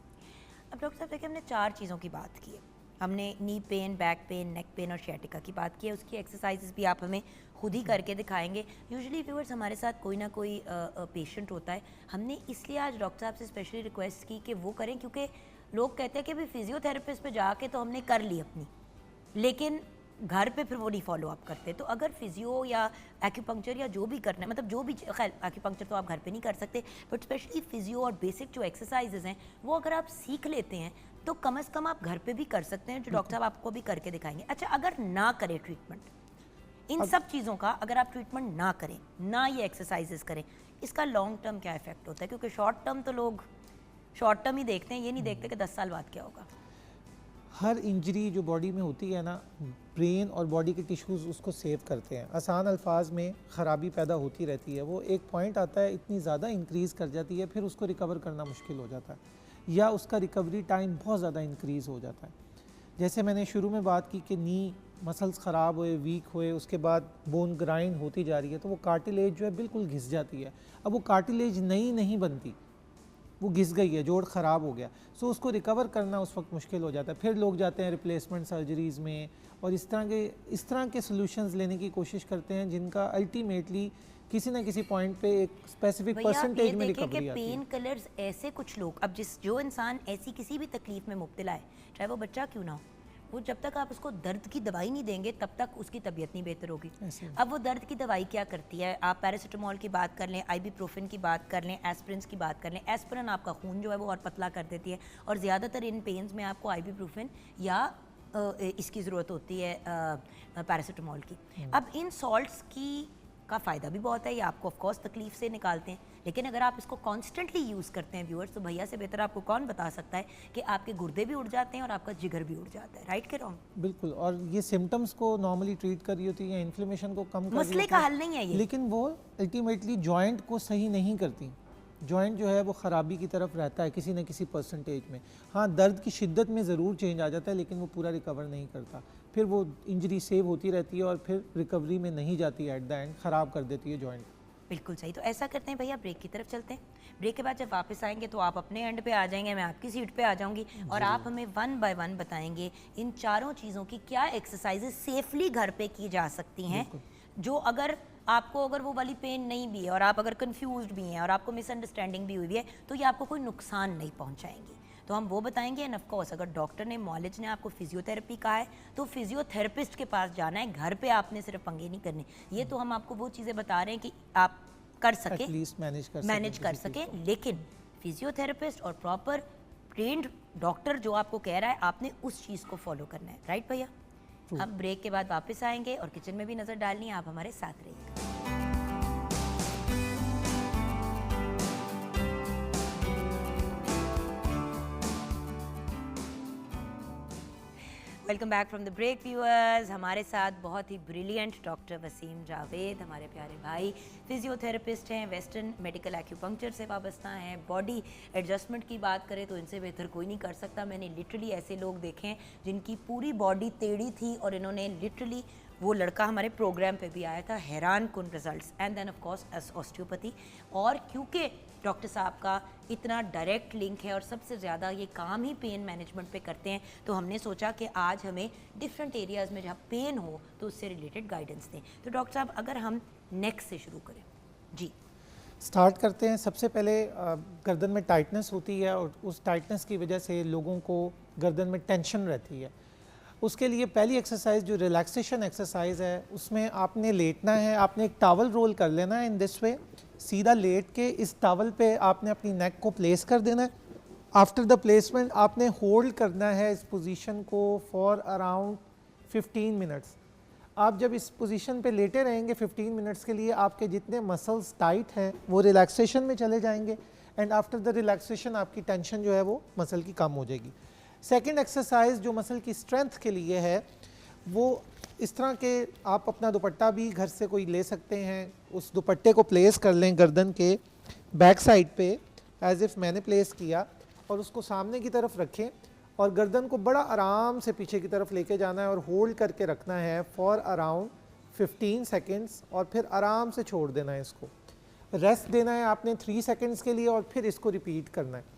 अब डॉक्टर साहब देखिए, हमने 4 चीज़ों की बात की है। हमने knee pain, back pain, neck pain और शियाटिका की बात की है। उसकी एक्सरसाइजेस भी आप हमें खुद ही करके दिखाएंगे। यूजुअली व्यूअर्स हमारे साथ कोई ना कोई पेशेंट होता है, हमने इसलिए आज डॉक्टर साहब से स्पेशली रिक्वेस्ट की कि वो करें, क्योंकि लोग कहते हैं कि भाई फिजियोथेरेपिस्ट पे जाके तो हमने कर ली अपनी, लेकिन घर पे फिर वो नहीं फॉलो अप करते। तो अगर फिजियो या एक्यूपंक्चर या जो भी करना है, मतलब जो भी, खैर एक्यूपंक्चर तो आप घर पे नहीं कर सकते, बट स्पेशली फिजियो और बेसिक जो एक्सरसाइजेज हैं वो अगर आप सीख लेते हैं तो कम से कम आप घर पे भी कर सकते हैं, जो डॉक्टर साहब आपको भी करके दिखाएंगे। अच्छा, अगर ना करें ट्रीटमेंट, इन सब चीज़ों का अगर आप ट्रीटमेंट ना करें, ना ये एक्सरसाइजेस करें, इसका लॉन्ग टर्म क्या इफेक्ट होता है? क्योंकि शॉर्ट टर्म तो लोग शॉर्ट टर्म ही देखते हैं, ये नहीं देखते कि 10 साल बाद क्या होगा। हर इंजरी जो बॉडी में होती है ना, ब्रेन और बॉडी के टिश्यूज़ उसको सेव करते हैं। आसान अल्फाज में ख़राबी पैदा होती रहती है, वो एक पॉइंट आता है इतनी ज़्यादा इंक्रीज़ कर जाती है, फिर उसको रिकवर करना मुश्किल हो जाता है, या उसका रिकवरी टाइम बहुत ज़्यादा इंक्रीज़ हो जाता है। जैसे मैंने शुरू में बात की कि नी मसल्स ख़राब हुए, वीक हुए, उसके बाद बोन ग्राइंड होती जा रही है, तो वो कार्टिलेज जो है बिल्कुल घिस जाती है। अब वो कार्टिलेज नई नहीं बनती, वो घिस गई है, जोड़ ख़राब हो गया, सो उसको रिकवर करना उस वक्त मुश्किल हो जाता है। फिर लोग जाते हैं रिप्लेसमेंट सर्जरीज़ में, और इस तरह के सॉल्यूशंस लेने की कोशिश करते हैं जिनका अल्टीमेटली किसी ना किसी पॉइंट पे एक स्पेसिफिक परसेंटेज में रिकवरी आती है। पेन किलर्स ऐसे कुछ लोग, अब जो इंसान ऐसी किसी भी तकलीफ में मुब्तला है, चाहे वो बच्चा क्यों ना हो, वो जब तक आप उसको दर्द की दवाई नहीं देंगे तब तक उसकी तबीयत नहीं बेहतर होगी। अब वो दर्द की दवाई क्या करती है? आप पैरासीटामोल की बात कर लें, आइबुप्रोफेन की बात कर लें, एस्पिरिन की बात कर लें। एस्पिरिन आपका खून जो है वो और पतला कर देती है, और ज़्यादातर इन पेन्स में आपको आइबुप्रोफेन या इसकी ज़रूरत होती है पैरासीटामोल की। अब इन सॉल्ट्स की का फ़ायदा भी बहुत है, ये आपको ऑफ कोर्स तकलीफ से निकालते हैं, लेकिन अगर आप इसको कॉन्स्टेंटली यूज़ करते हैं व्यूअर्स, तो भैया से बेहतर आपको कौन बता सकता है कि आपके गुर्दे भी उड़ जाते हैं और आपका जिगर भी उड़ जाता है। राइट के रॉन्ग? बिल्कुल, और ये सिम्टम्स को नॉर्मली ट्रीट कर रही होती है, इन्फ्लेमेशन को कम कर रही मसले होती का है, हल नहीं है ये। लेकिन वो अल्टीमेटली जॉइंट को सही नहीं करती। जॉइंट जो है वो ख़राबी की तरफ रहता है किसी न किसी परसेंटेज में। हाँ, दर्द की शिद्दत में ज़रूर चेंज आ जाता है, लेकिन वो पूरा रिकवर नहीं करता। फिर वो इंजरी सेव होती रहती है और फिर रिकवरी में नहीं जाती है, एट द एंड ख़राब कर देती है जॉइंट। बिल्कुल सही। तो ऐसा करते हैं भैया, ब्रेक की तरफ चलते हैं। ब्रेक के बाद जब वापस आएंगे तो आप अपने एंड पे आ जाएंगे, मैं आपकी सीट पे आ जाऊंगी, और आप हमें 1 बाय 1 बताएंगे इन चारों चीज़ों की क्या एक्सरसाइजेज सेफली घर पे की जा सकती हैं, जो अगर वो वाली पेन नहीं भी है और आप अगर कंफ्यूज्ड भी हैं और आपको मिसअंडरस्टैंडिंग भी हुई है, तो ये आपको कोई नुकसान नहीं पहुंचाएंगी। तो हम वो बताएंगे। एंड ऑफ कोर्स अगर डॉक्टर ने, मॉलेज ने आपको फिजियोथेरेपी कहा है तो फिजियोथेरेपिस्ट के पास जाना है, घर पे आपने सिर्फ पंगे नहीं करने। ये तो हम आपको वो चीज़ें बता रहे हैं कि आप कर सके, मैनेज कर सके, लेकिन फिजियोथेरेपिस्ट और प्रॉपर ट्रेंड डॉक्टर जो आपको कह रहा है, आपने उस चीज़ को फॉलो करना है। राइट भैया? हम ब्रेक के बाद वापस आएंगे और किचन में भी नज़र डालनी है, आप हमारे साथ रहिएगा। Welcome back from the break viewers. हमारे साथ बहुत ही ब्रिलियंट डॉक्टर वसीम जावेद, हमारे प्यारे भाई, फिजियोथेरेपिस्ट हैं, वेस्टर्न मेडिकल एक्यूपंक्चर से वाबस्ता हैं। बॉडी एडजस्टमेंट की बात करें तो इनसे बेहतर कोई नहीं कर सकता। मैंने लिटरली ऐसे लोग देखे हैं जिनकी पूरी बॉडी टेढ़ी थी और इन्होंने लिटरली, वो लड़का हमारे प्रोग्राम पे भी आया था, हैरान कुन results. And then of course as osteopathy. और क्योंकि डॉक्टर साहब का इतना डायरेक्ट लिंक है और सबसे ज़्यादा ये काम ही पेन मैनेजमेंट पे करते हैं, तो हमने सोचा कि आज हमें डिफरेंट एरियाज़ में जहाँ पेन हो तो उससे रिलेटेड गाइडेंस दें। तो डॉक्टर साहब अगर हम नेक से शुरू करें। जी, स्टार्ट करते हैं। सबसे पहले गर्दन में टाइटनेस होती है और उस टाइटनेस की वजह से लोगों को गर्दन में टेंशन रहती है। उसके लिए पहली एक्सरसाइज जो रिलैक्सेशन एक्सरसाइज है, उसमें आपने लेटना है, आपने एक टॉवल रोल कर लेना है इन दिस वे, सीधा लेट के इस टॉवल पे आपने अपनी नेक को प्लेस कर देना है। आफ्टर द प्लेसमेंट आपने होल्ड करना है इस पोजीशन को फॉर अराउंड 15 मिनट्स। आप जब इस पोजीशन पे लेटे रहेंगे 15 मिनट्स के लिए, आपके जितने मसल्स टाइट हैं वो रिलैक्सेशन में चले जाएंगे एंड आफ्टर द रिलैक्सेशन आपकी टेंशन जो है वो मसल की कम हो जाएगी। सेकंड एक्सरसाइज जो मसल की स्ट्रेंथ के लिए है वो इस तरह के, आप अपना दुपट्टा भी घर से कोई ले सकते हैं, उस दुपट्टे को प्लेस कर लें गर्दन के बैक साइड पे एज इफ़ मैंने प्लेस किया, और उसको सामने की तरफ रखें और गर्दन को बड़ा आराम से पीछे की तरफ लेके जाना है और होल्ड करके रखना है फॉर अराउंड 15 सेकेंड्स और फिर आराम से छोड़ देना है। इसको रेस्ट देना है आपने 3 सेकेंड्स के लिए और फिर इसको रिपीट करना है।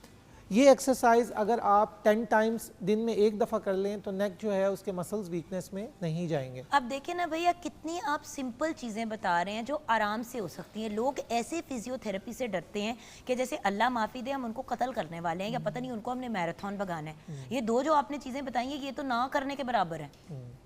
ये एक्सरसाइज अगर आप 10 टाइम्स दिन में एक दफ़ा कर लें तो नेक जो है उसके मसल्स वीकनेस में नहीं जाएंगे। अब देखिए ना भैया, कितनी आप सिंपल चीज़ें बता रहे हैं जो आराम से हो सकती हैं। लोग ऐसे फिजियोथेरेपी से डरते हैं कि जैसे अल्लाह माफ़ी दे हम उनको कत्ल करने वाले हैं या पता नहीं उनको हमने मैराथन भगाना है। ये दो जो आपने चीज़ें बताई हैं ये तो ना करने के बराबर है।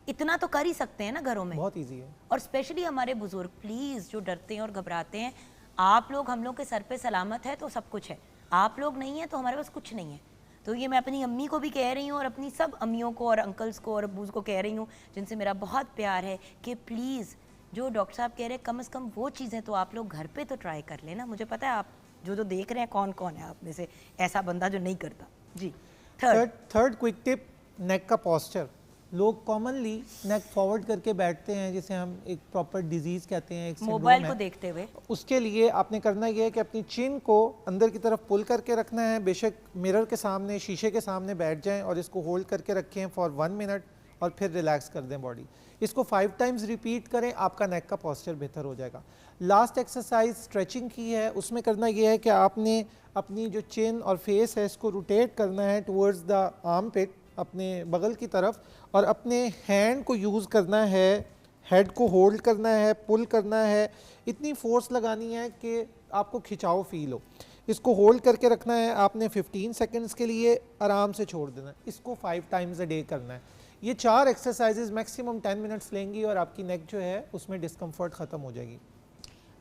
इतना तो कर ही सकते हैं ना घरों में, बहुत ईजी है। और स्पेशली हमारे बुजुर्ग प्लीज़ जो डरते हैं और घबराते हैं, आप लोग हम लोग के सर पे सलामत है तो सब कुछ है, आप लोग नहीं है तो हमारे पास कुछ नहीं है। तो ये मैं अपनी अम्मी को भी कह रही हूँ और अपनी सब अम्मियों को और अंकल्स को और अब्बूज़ को कह रही हूँ जिनसे मेरा बहुत प्यार है कि प्लीज़ जो डॉक्टर साहब कह रहे हैं कम से कम वो चीज़ें तो आप लोग घर पे तो ट्राई कर लेना। मुझे पता है आप जो देख रहे हैं कौन कौन है आप में से ऐसा बंदा जो नहीं करता। जी थर्ड क्विक टिप, नेक का पोस्चर। लोग कॉमनली नेक फॉरवर्ड करके बैठते हैं जिसे हम एक प्रॉपर डिजीज़ कहते हैं, एक मोबाइल को देखते हुए। उसके लिए आपने करना ये है कि अपनी चिन को अंदर की तरफ पुल करके रखना है। बेशक मिरर के सामने, शीशे के सामने बैठ जाएं और इसको होल्ड करके रखें फॉर 1 मिनट और फिर रिलैक्स कर दें बॉडी। इसको 5 टाइम्स रिपीट करें, आपका नेक का पोस्चर बेहतर हो जाएगा। लास्ट एक्सरसाइज स्ट्रेचिंग की है, उसमें करना ये है कि आपने अपनी जो चिन और फेस है इसको रोटेट करना है टुवर्ड्स द आर्म पिट, अपने बगल की तरफ, और अपने हैंड को यूज़ करना है, हेड को होल्ड करना है, पुल करना है, इतनी फोर्स लगानी है कि आपको खिंचाव फील हो। इसको होल्ड करके रखना है आपने 15 सेकंड्स के लिए, आराम से छोड़ देना है। इसको 5 टाइम्स अ डे करना है। ये 4 एक्सरसाइजेज मैक्सिमम 10 मिनट्स लेंगी और आपकी नेक जो है उसमें डिस्कम्फर्ट ख़त्म हो जाएगी।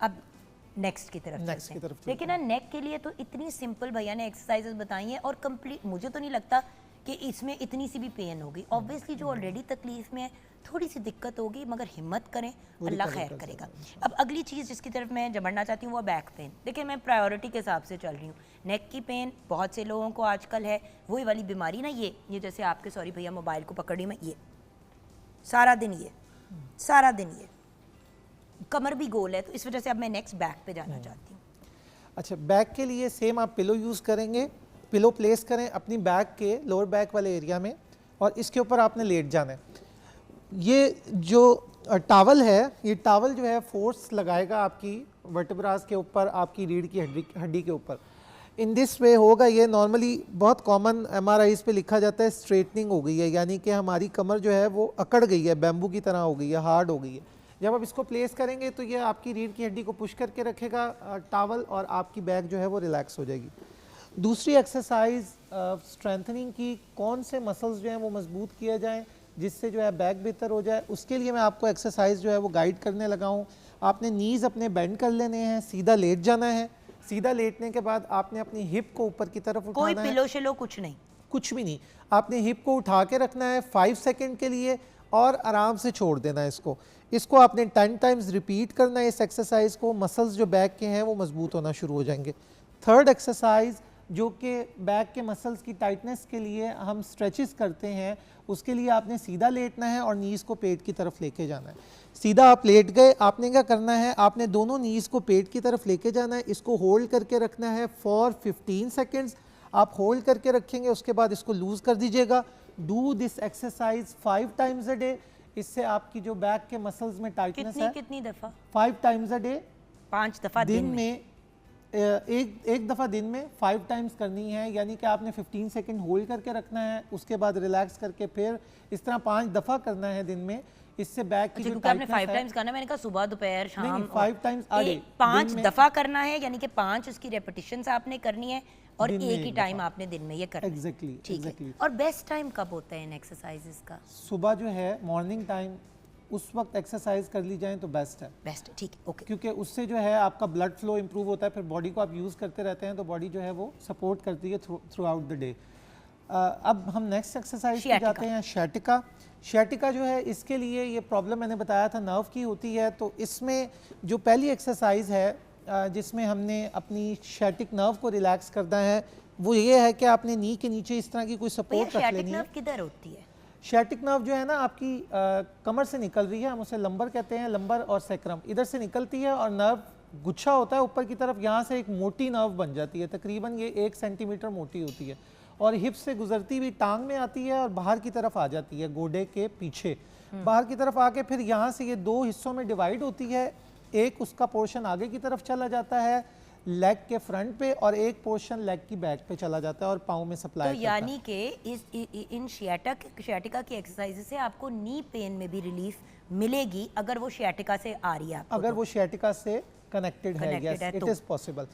अब नेक्स्ट की तरफ चलते लेकिन ना नेक के लिए तो इतनी सिंपल भैया ने एक्सरसाइजेस बताई हैं और कंप्लीट, मुझे तो नहीं लगता कि इसमें इतनी सी भी पेन होगी। ऑब्वियसली जो ऑलरेडी तकलीफ में है थोड़ी सी दिक्कत होगी, मगर हिम्मत करें, अल्लाह खैर करेगा। अब अगली चीज़ जिसकी तरफ मैं बढ़ना चाहती हूँ वो बैक पेन। देखिए मैं प्रायोरिटी के हिसाब से चल रही हूँ। नेक की पेन बहुत से लोगों को आजकल है, वही वाली बीमारी ना, ये जैसे आपके, सॉरी भैया मोबाइल को पकड़ी मैं, ये सारा दिन ये कमर भी गोल है, तो इस वजह से अब मैं नेक्स्ट बैक पे जाना चाहती हूँ। अच्छा, बैक के लिए सेम आप पिलो यूज़ करेंगे। पिलो प्लेस करें अपनी बैक के लोअर बैक वाले एरिया में और इसके ऊपर आपने लेट जाना है। ये जो टावल है, ये टावल जो है फोर्स लगाएगा आपकी वर्टेब्रास के ऊपर, आपकी रीढ़ की हड्डी के ऊपर। इन दिस वे होगा ये। नॉर्मली बहुत कॉमन MRIs पे लिखा जाता है स्ट्रेटनिंग हो गई है, यानी कि हमारी कमर जो है वो अकड़ गई है, बैम्बू की तरह हो गई है, हार्ड हो गई है। जब आप इसको प्लेस करेंगे तो ये आपकी रीढ़ की हड्डी को पुश करके रखेगा टावल, और आपकी बैक जो है वो रिलैक्स हो जाएगी। दूसरी एक्सरसाइज स्ट्रेंथनिंग की, कौन से मसल्स जो हैं वो मजबूत किए जाएं जिससे जो है बैक बेहतर हो जाए, उसके लिए मैं आपको एक्सरसाइज जो है वो गाइड करने लगा हूँ। आपने नीज़ अपने बेंड कर लेने हैं, सीधा लेट जाना है। सीधा लेटने के बाद आपने अपनी हिप को ऊपर की तरफ उठाना है। कोई पिलो शिलो कुछ नहीं, कुछ भी नहीं। आपने हिप को उठा के रखना है 5 सेकंड के लिए और आराम से छोड़ देना है इसको आपने 10 टाइम्स रिपीट करना है इस एक्सरसाइज को। मसल्स जो बैक के हैं वो मजबूत होना शुरू हो जाएंगे। थर्ड एक्सरसाइज जो कि बैक के मसल्स की टाइटनेस के लिए हम स्ट्रेचेस करते हैं, उसके लिए आपने सीधा लेटना है और नीज़ को पेट की तरफ लेके जाना है। सीधा आप लेट गए, आपने क्या करना है, आपने दोनों नीज़ को पेट की तरफ लेके जाना है। इसको होल्ड करके रखना है फॉर 15 सेकेंड्स। आप होल्ड करके रखेंगे, उसके बाद इसको लूज़ कर दीजिएगा। Do this exercise 5 times a day. इससे आपकी जो बैक के मसल्स में टाइटनेस है, कितनी दफ़ा? 5 टाइम्स अ डे, 5 दफ़ा दिन में एक दफ़ा दिन में 5 टाइम्स करनी है। यानी कि आपने 15 सेकंड होल्ड करके रखना है, उसके बाद रिलैक्स करके फिर इस तरह 5 दफ़ा करना है दिन में। इससे बैक की जो क्योंकि आपने 5 टाइम्स करना है, मैंने कहा सुबह दोपहर शाम। नहीं, 5 टाइम्स आ डे, 5 दफ़ा करना है, यानी कि 5 उसकी रेपिटेशंस आपने करनी है और एक ही टाइम आपने दिन में ये करना है। एग्जैक्टली। और बेस्ट टाइम कब होता है इन एक्सरसाइजेस का? सुबह जो है मॉर्निंग टाइम उस वक्त एक्सरसाइज कर ली जाए तो बेस्ट है, बेस्ट, ठीक है, ओके। क्योंकि उससे जो है आपका ब्लड फ्लो इंप्रूव होता है, फिर बॉडी को आप यूज़ करते रहते हैं तो बॉडी जो है वो सपोर्ट करती है थ्रू आउट द डे। अब हम नेक्स्ट एक्सरसाइज पे जाते हैं, शैटिका। शैटिका जो है इसके लिए ये प्रॉब्लम मैंने बताया था नर्व की होती है, तो इसमें जो पहली एक्सरसाइज है जिसमें हमने अपनी शैटिक नर्व को रिलैक्स करना है वो ये है कि आपने नी के नीचे इस तरह की कोई सपोर्ट रख लेनी है। किधर होती है? शैटिक नर्व जो है ना आपकी कमर से निकल रही है, हम उसे लंबर कहते हैं, लंबर और सैक्रम इधर से निकलती है और नर्व गुच्छा होता है ऊपर की तरफ, यहाँ से एक मोटी नर्व बन जाती है, तकरीबन ये 1 सेंटीमीटर मोटी होती है और हिप से गुजरती हुई टांग में आती है और बाहर की तरफ आ जाती है गोडे के पीछे, बाहर की तरफ आके फिर यहाँ से ये 2 हिस्सों में डिवाइड होती है। एक उसका पोर्शन आगे की तरफ चला जाता है लेग के फ्रंट पे और एक पोर्शन लेग की बैक पे चला जाता है और पाँव में सप्लाई तो यानी कि इन शियाटिका की एक्सरसाइज से आपको नी पेन में भी रिलीफ मिलेगी अगर वो शियाटिका से आ रही है, अगर वो शियाटिका से कनेक्टेड है, यस इट तो। Is possible.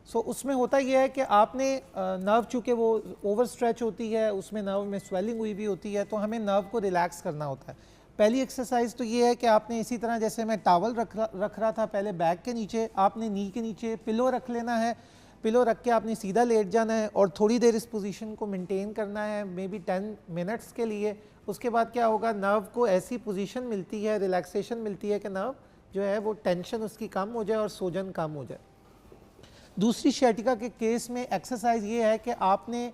सो उसमें होता यह है कि आपने नर्व चूँकि वो ओवर स्ट्रेच होती है, उसमें नर्व में स्वेलिंग हुई भी होती है, तो हमें नर्व को रिलैक्स करना होता है। पहली एक्सरसाइज तो ये है कि आपने इसी तरह जैसे मैं टॉवल रख रहा था पहले बैक के नीचे, आपने नी के नीचे पिलो रख लेना है, पिलो रख के आपने सीधा लेट जाना है और थोड़ी देर इस पोजीशन को मेंटेन करना है, मे बी 10 मिनट्स के लिए। उसके बाद क्या होगा, नर्व को ऐसी पोजीशन मिलती है, रिलैक्सेशन मिलती है कि नर्व जो है वो टेंशन उसकी कम हो जाए और सोजन कम हो जाए। दूसरी शैटिका के केस में एक्सरसाइज ये है कि आपने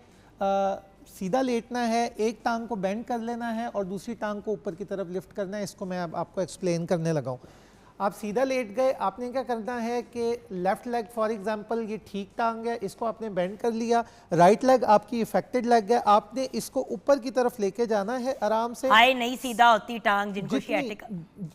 सीधा लेटना है, एक टांग को बेंड कर लेना है और दूसरी टांग को ऊपर की तरफ लिफ्ट करना है। इसको मैं अब आपको एक्सप्लेन करने लगा हूँ। आप सीधा लेट गए, आपने क्या करना है कि लेफ्ट लेग फॉर एग्जांपल ये ठीक टांग है, इसको आपने बेंड कर लिया, राइट लेग आपकी इफेक्टेड लेग है, आपने इसको ऊपर की तरफ लेके जाना है आराम से। हाय नहीं सीधा होती टांग जिनको शियाटिका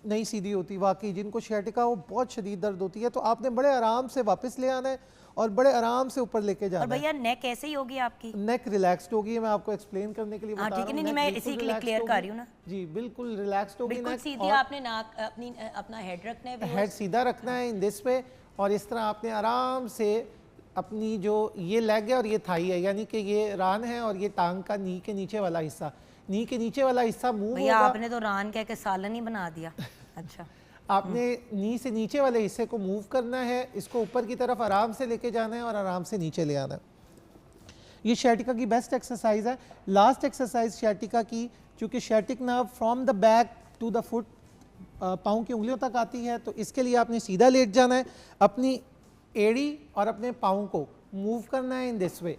नहीं सीधी होती, वाकई जिनको शियाटिका हो बहुत शदीद दर्द होती है, तो आपने बड़े आराम से वापस ले आना है और बड़े आराम से ऊपर लेके जाना और भैया नेक ऐसे ही होगी आपकी? नेक रिलैक्स्ड होगी, मैं आपको एक्सप्लेन करने के लिए बता रहा हूं। नहीं मैं इसी के लिए क्लियर कर रही हूँ ना जी, बिल्कुल रिलैक्स्ड होगी, बिल्कुल सीधी आपने नाक अपना हेड रखना है, हेड सीधा रखना है इन दिस वे, और इस तरह आपने आराम से अपनी जो ये लेग है और ये थाई है, यानी कि ये रान है और ये टांग का नी के नीचे वाला हिस्सा, नी के नीचे वाला हिस्सा मूव होगा। भैया आपने तो रान कह के सालन ही बना दिया। अच्छा आपने नी से नीचे वाले हिस्से को मूव करना है, इसको ऊपर की तरफ आराम से लेके जाना है और आराम से नीचे ले आना है। ये शैटिका की बेस्ट एक्सरसाइज है। लास्ट एक्सरसाइज शैटिका की, चूँकि sciatic nerve from the back to the foot पाँव की उंगलियों तक आती है, तो इसके लिए आपने सीधा लेट जाना है, अपनी एड़ी और अपने पाँव को मूव करना है इन दिस वे,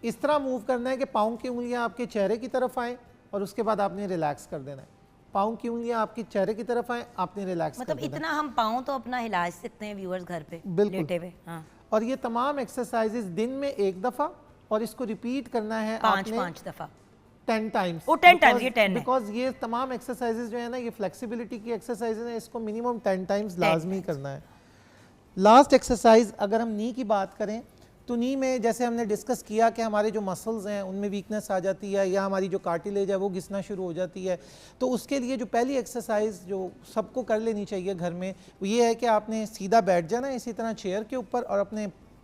इस तरह मूव करना है कि पाँव की उंगलियाँ आपके चेहरे की तरफ आएँ और उसके बाद आपने रिलैक्स कर देना है। पाँव की उंगलियां आपके चेहरे की तरफ आए, आपने रिलैक्स मतलब इतना हम पाँव तो अपना हिला सकते हैं व्यूअर्स घर पे लेटे हुए। हाँ। और ये तमाम एक्सरसाइजेस दिन में एक दफ़ा और इसको रिपीट करना है 5 दफ़ा 10 टाइम्स। 10 टाइम्स ये 10 बिकॉज ये तमाम एक्सरसाइजेस जो है ना, ये फ्लेक्सिबिलिटी की एक्सरसाइजेस हैं, इसको मिनिमम 10 टाइम्स लाजमी करना है। लास्ट एक्सरसाइज अगर हम नी की बात करें तो नी में जैसे हमने डिस्कस किया कि हमारे जो मसल्स हैं उनमें वीकनेस आ जाती है या हमारी जो कार्टिलेज है वो घिसना शुरू हो जाती है, तो उसके लिए जो पहली एक्सरसाइज जो सबको कर लेनी चाहिए घर में वो ये है कि आपने सीधा बैठ जाना इसी तरह चेयर के ऊपर और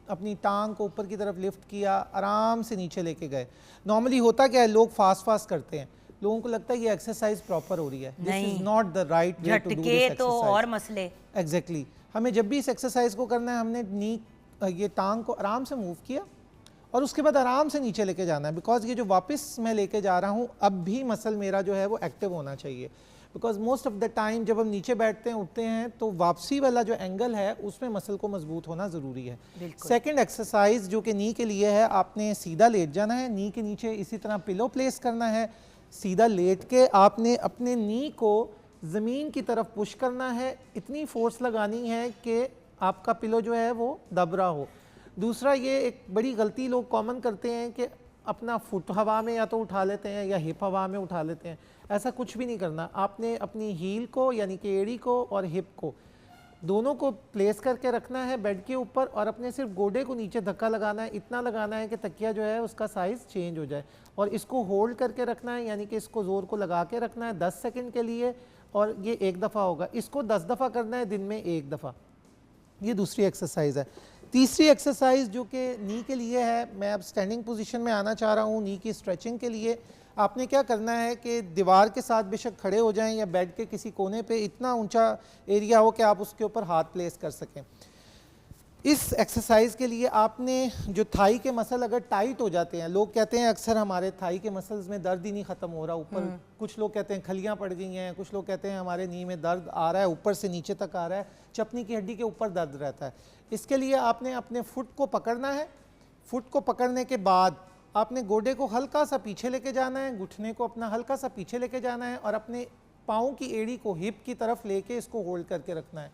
अपनी टांग को ऊपर की तरफ लिफ्ट किया, आराम से नीचे लेके गए। नॉर्मली होता क्या है, लोग फास्ट करते हैं, लोगों को लगता है ये एक्सरसाइज प्रॉपर हो रही है, this is not the right way to do this exercise. तो और मसले एग्जैक्टली हमें जब भी इस एक्सरसाइज को करना है, हमने नी ये टांग को आराम से मूव किया और उसके बाद आराम से नीचे लेके जाना है, बिकॉज ये जो वापस मैं लेके जा रहा हूँ अब भी मसल मेरा जो है वो एक्टिव होना चाहिए, because most of the time जब हम नीचे बैठते हैं उठते हैं तो वापसी वाला जो एंगल है उसमें मसल को मजबूत होना ज़रूरी है। सेकंड एक्सरसाइज जो कि नी के लिए है, आपने सीधा लेट जाना है, नी के नीचे इसी तरह पिलो प्लेस करना है, सीधा लेट के आपने अपने नी को ज़मीन की तरफ पुश करना है, इतनी फोर्स लगानी है कि आपका पिलो जो है वो दब रहा हो। दूसरा, ये एक बड़ी गलती लोग कॉमन करते हैं कि अपना फुट हवा में या तो उठा लेते हैं या हिप हवा में उठा लेते हैं, ऐसा कुछ भी नहीं करना। आपने अपनी हील को यानी कि एड़ी को और हिप को दोनों को प्लेस करके रखना है बेड के ऊपर और अपने सिर्फ गोडे को नीचे धक्का लगाना है, इतना लगाना है कि तकिया जो है उसका साइज़ चेंज हो जाए और इसको होल्ड करके रखना है, यानी कि इसको ज़ोर को लगा के रखना है 10 सेकंड के लिए और ये एक दफ़ा होगा। इसको 10 दफ़ा करना है दिन में एक दफ़ा। ये दूसरी एक्सरसाइज है। तीसरी एक्सरसाइज जो कि नी के लिए है, मैं अब स्टैंडिंग पोजीशन में आना चाह रहा हूँ नी की स्ट्रेचिंग के लिए। आपने क्या करना है कि दीवार के साथ बेशक खड़े हो जाएं या बेड के किसी कोने पे इतना ऊंचा एरिया हो कि आप उसके ऊपर हाथ प्लेस कर सकें। इस एक्सरसाइज के लिए आपने जो थाई के मसल अगर टाइट हो जाते हैं, लोग कहते हैं अक्सर हमारे थाई के मसल्स में दर्द ही नहीं ख़त्म हो रहा ऊपर, कुछ लोग कहते हैं खलियां पड़ गई हैं, कुछ लोग कहते हैं हमारे नी में दर्द आ रहा है, ऊपर से नीचे तक आ रहा है, चपनी की हड्डी के ऊपर दर्द रहता है। इसके लिए आपने अपने फुट को पकड़ना है। फुट को पकड़ने के बाद आपने गोडे को हल्का सा पीछे लेके जाना है, घुटने को अपना हल्का सा पीछे लेके जाना है और अपने पाँव की एड़ी को हिप की तरफ लेके इसको होल्ड करके रखना है।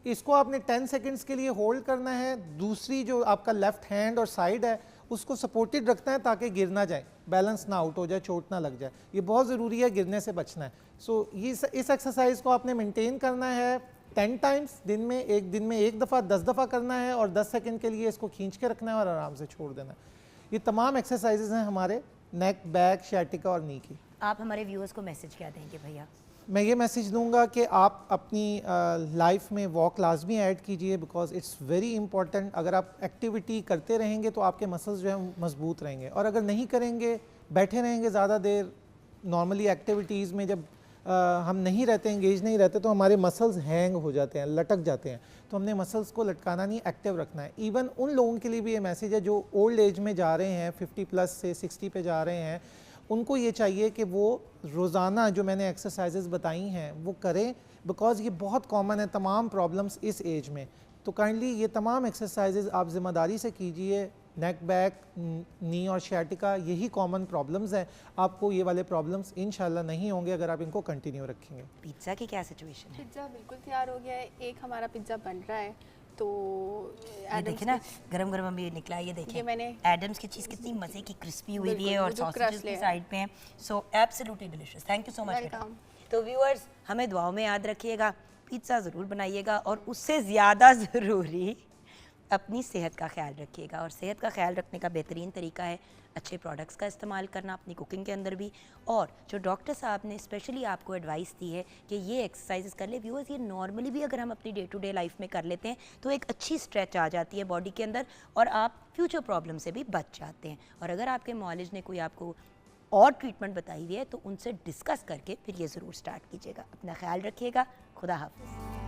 इसको आपने 10 सेकंड्स के लिए होल्ड करना है। दूसरी जो आपका लेफ्ट हैंड और साइड है उसको सपोर्टेड रखना है ताकि गिर ना जाए, बैलेंस ना आउट हो जाए, चोट ना लग जाए। ये बहुत ज़रूरी है, गिरने से बचना है। सो इस एक्सरसाइज को आपने मेंटेन करना है 10 टाइम्स, दिन में एक दफ़ा 10 दफ़ा करना है और 10 सेकंड के लिए इसको खींच के रखना है और आराम से छोड़ देना है। ये तमाम एक्सरसाइजेज हैं हमारे नेक, बैक, शैटिका और नी की। आप हमारे व्यूअर्स को मैसेज क्या देंगे भैया? मैं ये मैसेज दूंगा कि आप अपनी लाइफ में वॉक लाजमी ऐड कीजिए, बिकॉज इट्स वेरी इंपॉर्टेंट। अगर आप एक्टिविटी करते रहेंगे तो आपके मसल्स जो हैं मजबूत रहेंगे, और अगर नहीं करेंगे, बैठे रहेंगे ज़्यादा देर, नॉर्मली एक्टिविटीज़ में जब हम नहीं रहते, एंगेज नहीं रहते, तो हमारे मसल्स हैंग हो जाते हैं, लटक जाते हैं। तो हमने मसल्स को लटकाना नहीं, एक्टिव रखना है। इवन उन लोगों के लिए भी ये मैसेज है जो ओल्ड एज में जा रहे हैं, 50+ से 60 पे जा रहे हैं, उनको ये चाहिए कि वो रोज़ाना जो मैंने एक्सरसाइजेज बताई हैं वो करें, बिकॉज़ ये बहुत कॉमन है तमाम प्रॉब्लम्स इस एज में। तो काइंडली ये तमाम एक्सरसाइजेज आप ज़िम्मेदारी से कीजिए। नेक, बैक, नी और शैटिका यही कॉमन प्रॉब्लम्स हैं। आपको ये वाले प्रॉब्लम्स इंशाल्लाह नहीं होंगे अगर आप इनको कंटिन्यू रखेंगे। पिज्ज़ा की क्या सिचुएशन है? पिज़्ज़ा बिल्कुल तैयार हो गया है। एक हमारा पिज़्ज़ा बन रहा है, तो ये देखिए ना, गरम गरम अभी निकला है। ये देखिए ये मैंने एडम्स की चीज़ कितनी मज़े की क्रिस्पी हुई हुई है बिल्कुल, और वो जो सॉसेजेस क्रस्ट की है। साइड पे हैं। So absolutely delicious. Thank you so much. Welcome. तो व्यूअर्स, हमें दुआओं में याद रखिएगा, पिज़्ज़ा ज़रूर बनाइएगा और उससे ज़्यादा ज़रूरी अपनी सेहत का ख्याल रखिएगा। और सेहत का ख्याल रखने का बेहतरीन तरीका है अच्छे प्रोडक्ट्स का इस्तेमाल करना अपनी कुकिंग के अंदर भी। और जो डॉक्टर साहब ने स्पेशली आपको एडवाइस दी है कि ये एक्सरसाइजेस कर ले, व्यूअर्स, ये नॉर्मली भी अगर हम अपनी डे टू डे लाइफ में कर लेते हैं तो एक अच्छी स्ट्रेच आ जाती है बॉडी के अंदर और आप फ्यूचर प्रॉब्लम से भी बच जाते हैं। और अगर आपके मॉलिज ने कोई आपको और ट्रीटमेंट बताई हुई है तो उनसे डिस्कस करके फिर ये ज़रूर स्टार्ट कीजिएगा। अपना ख्याल रखिएगा। खुदा हाफिज़।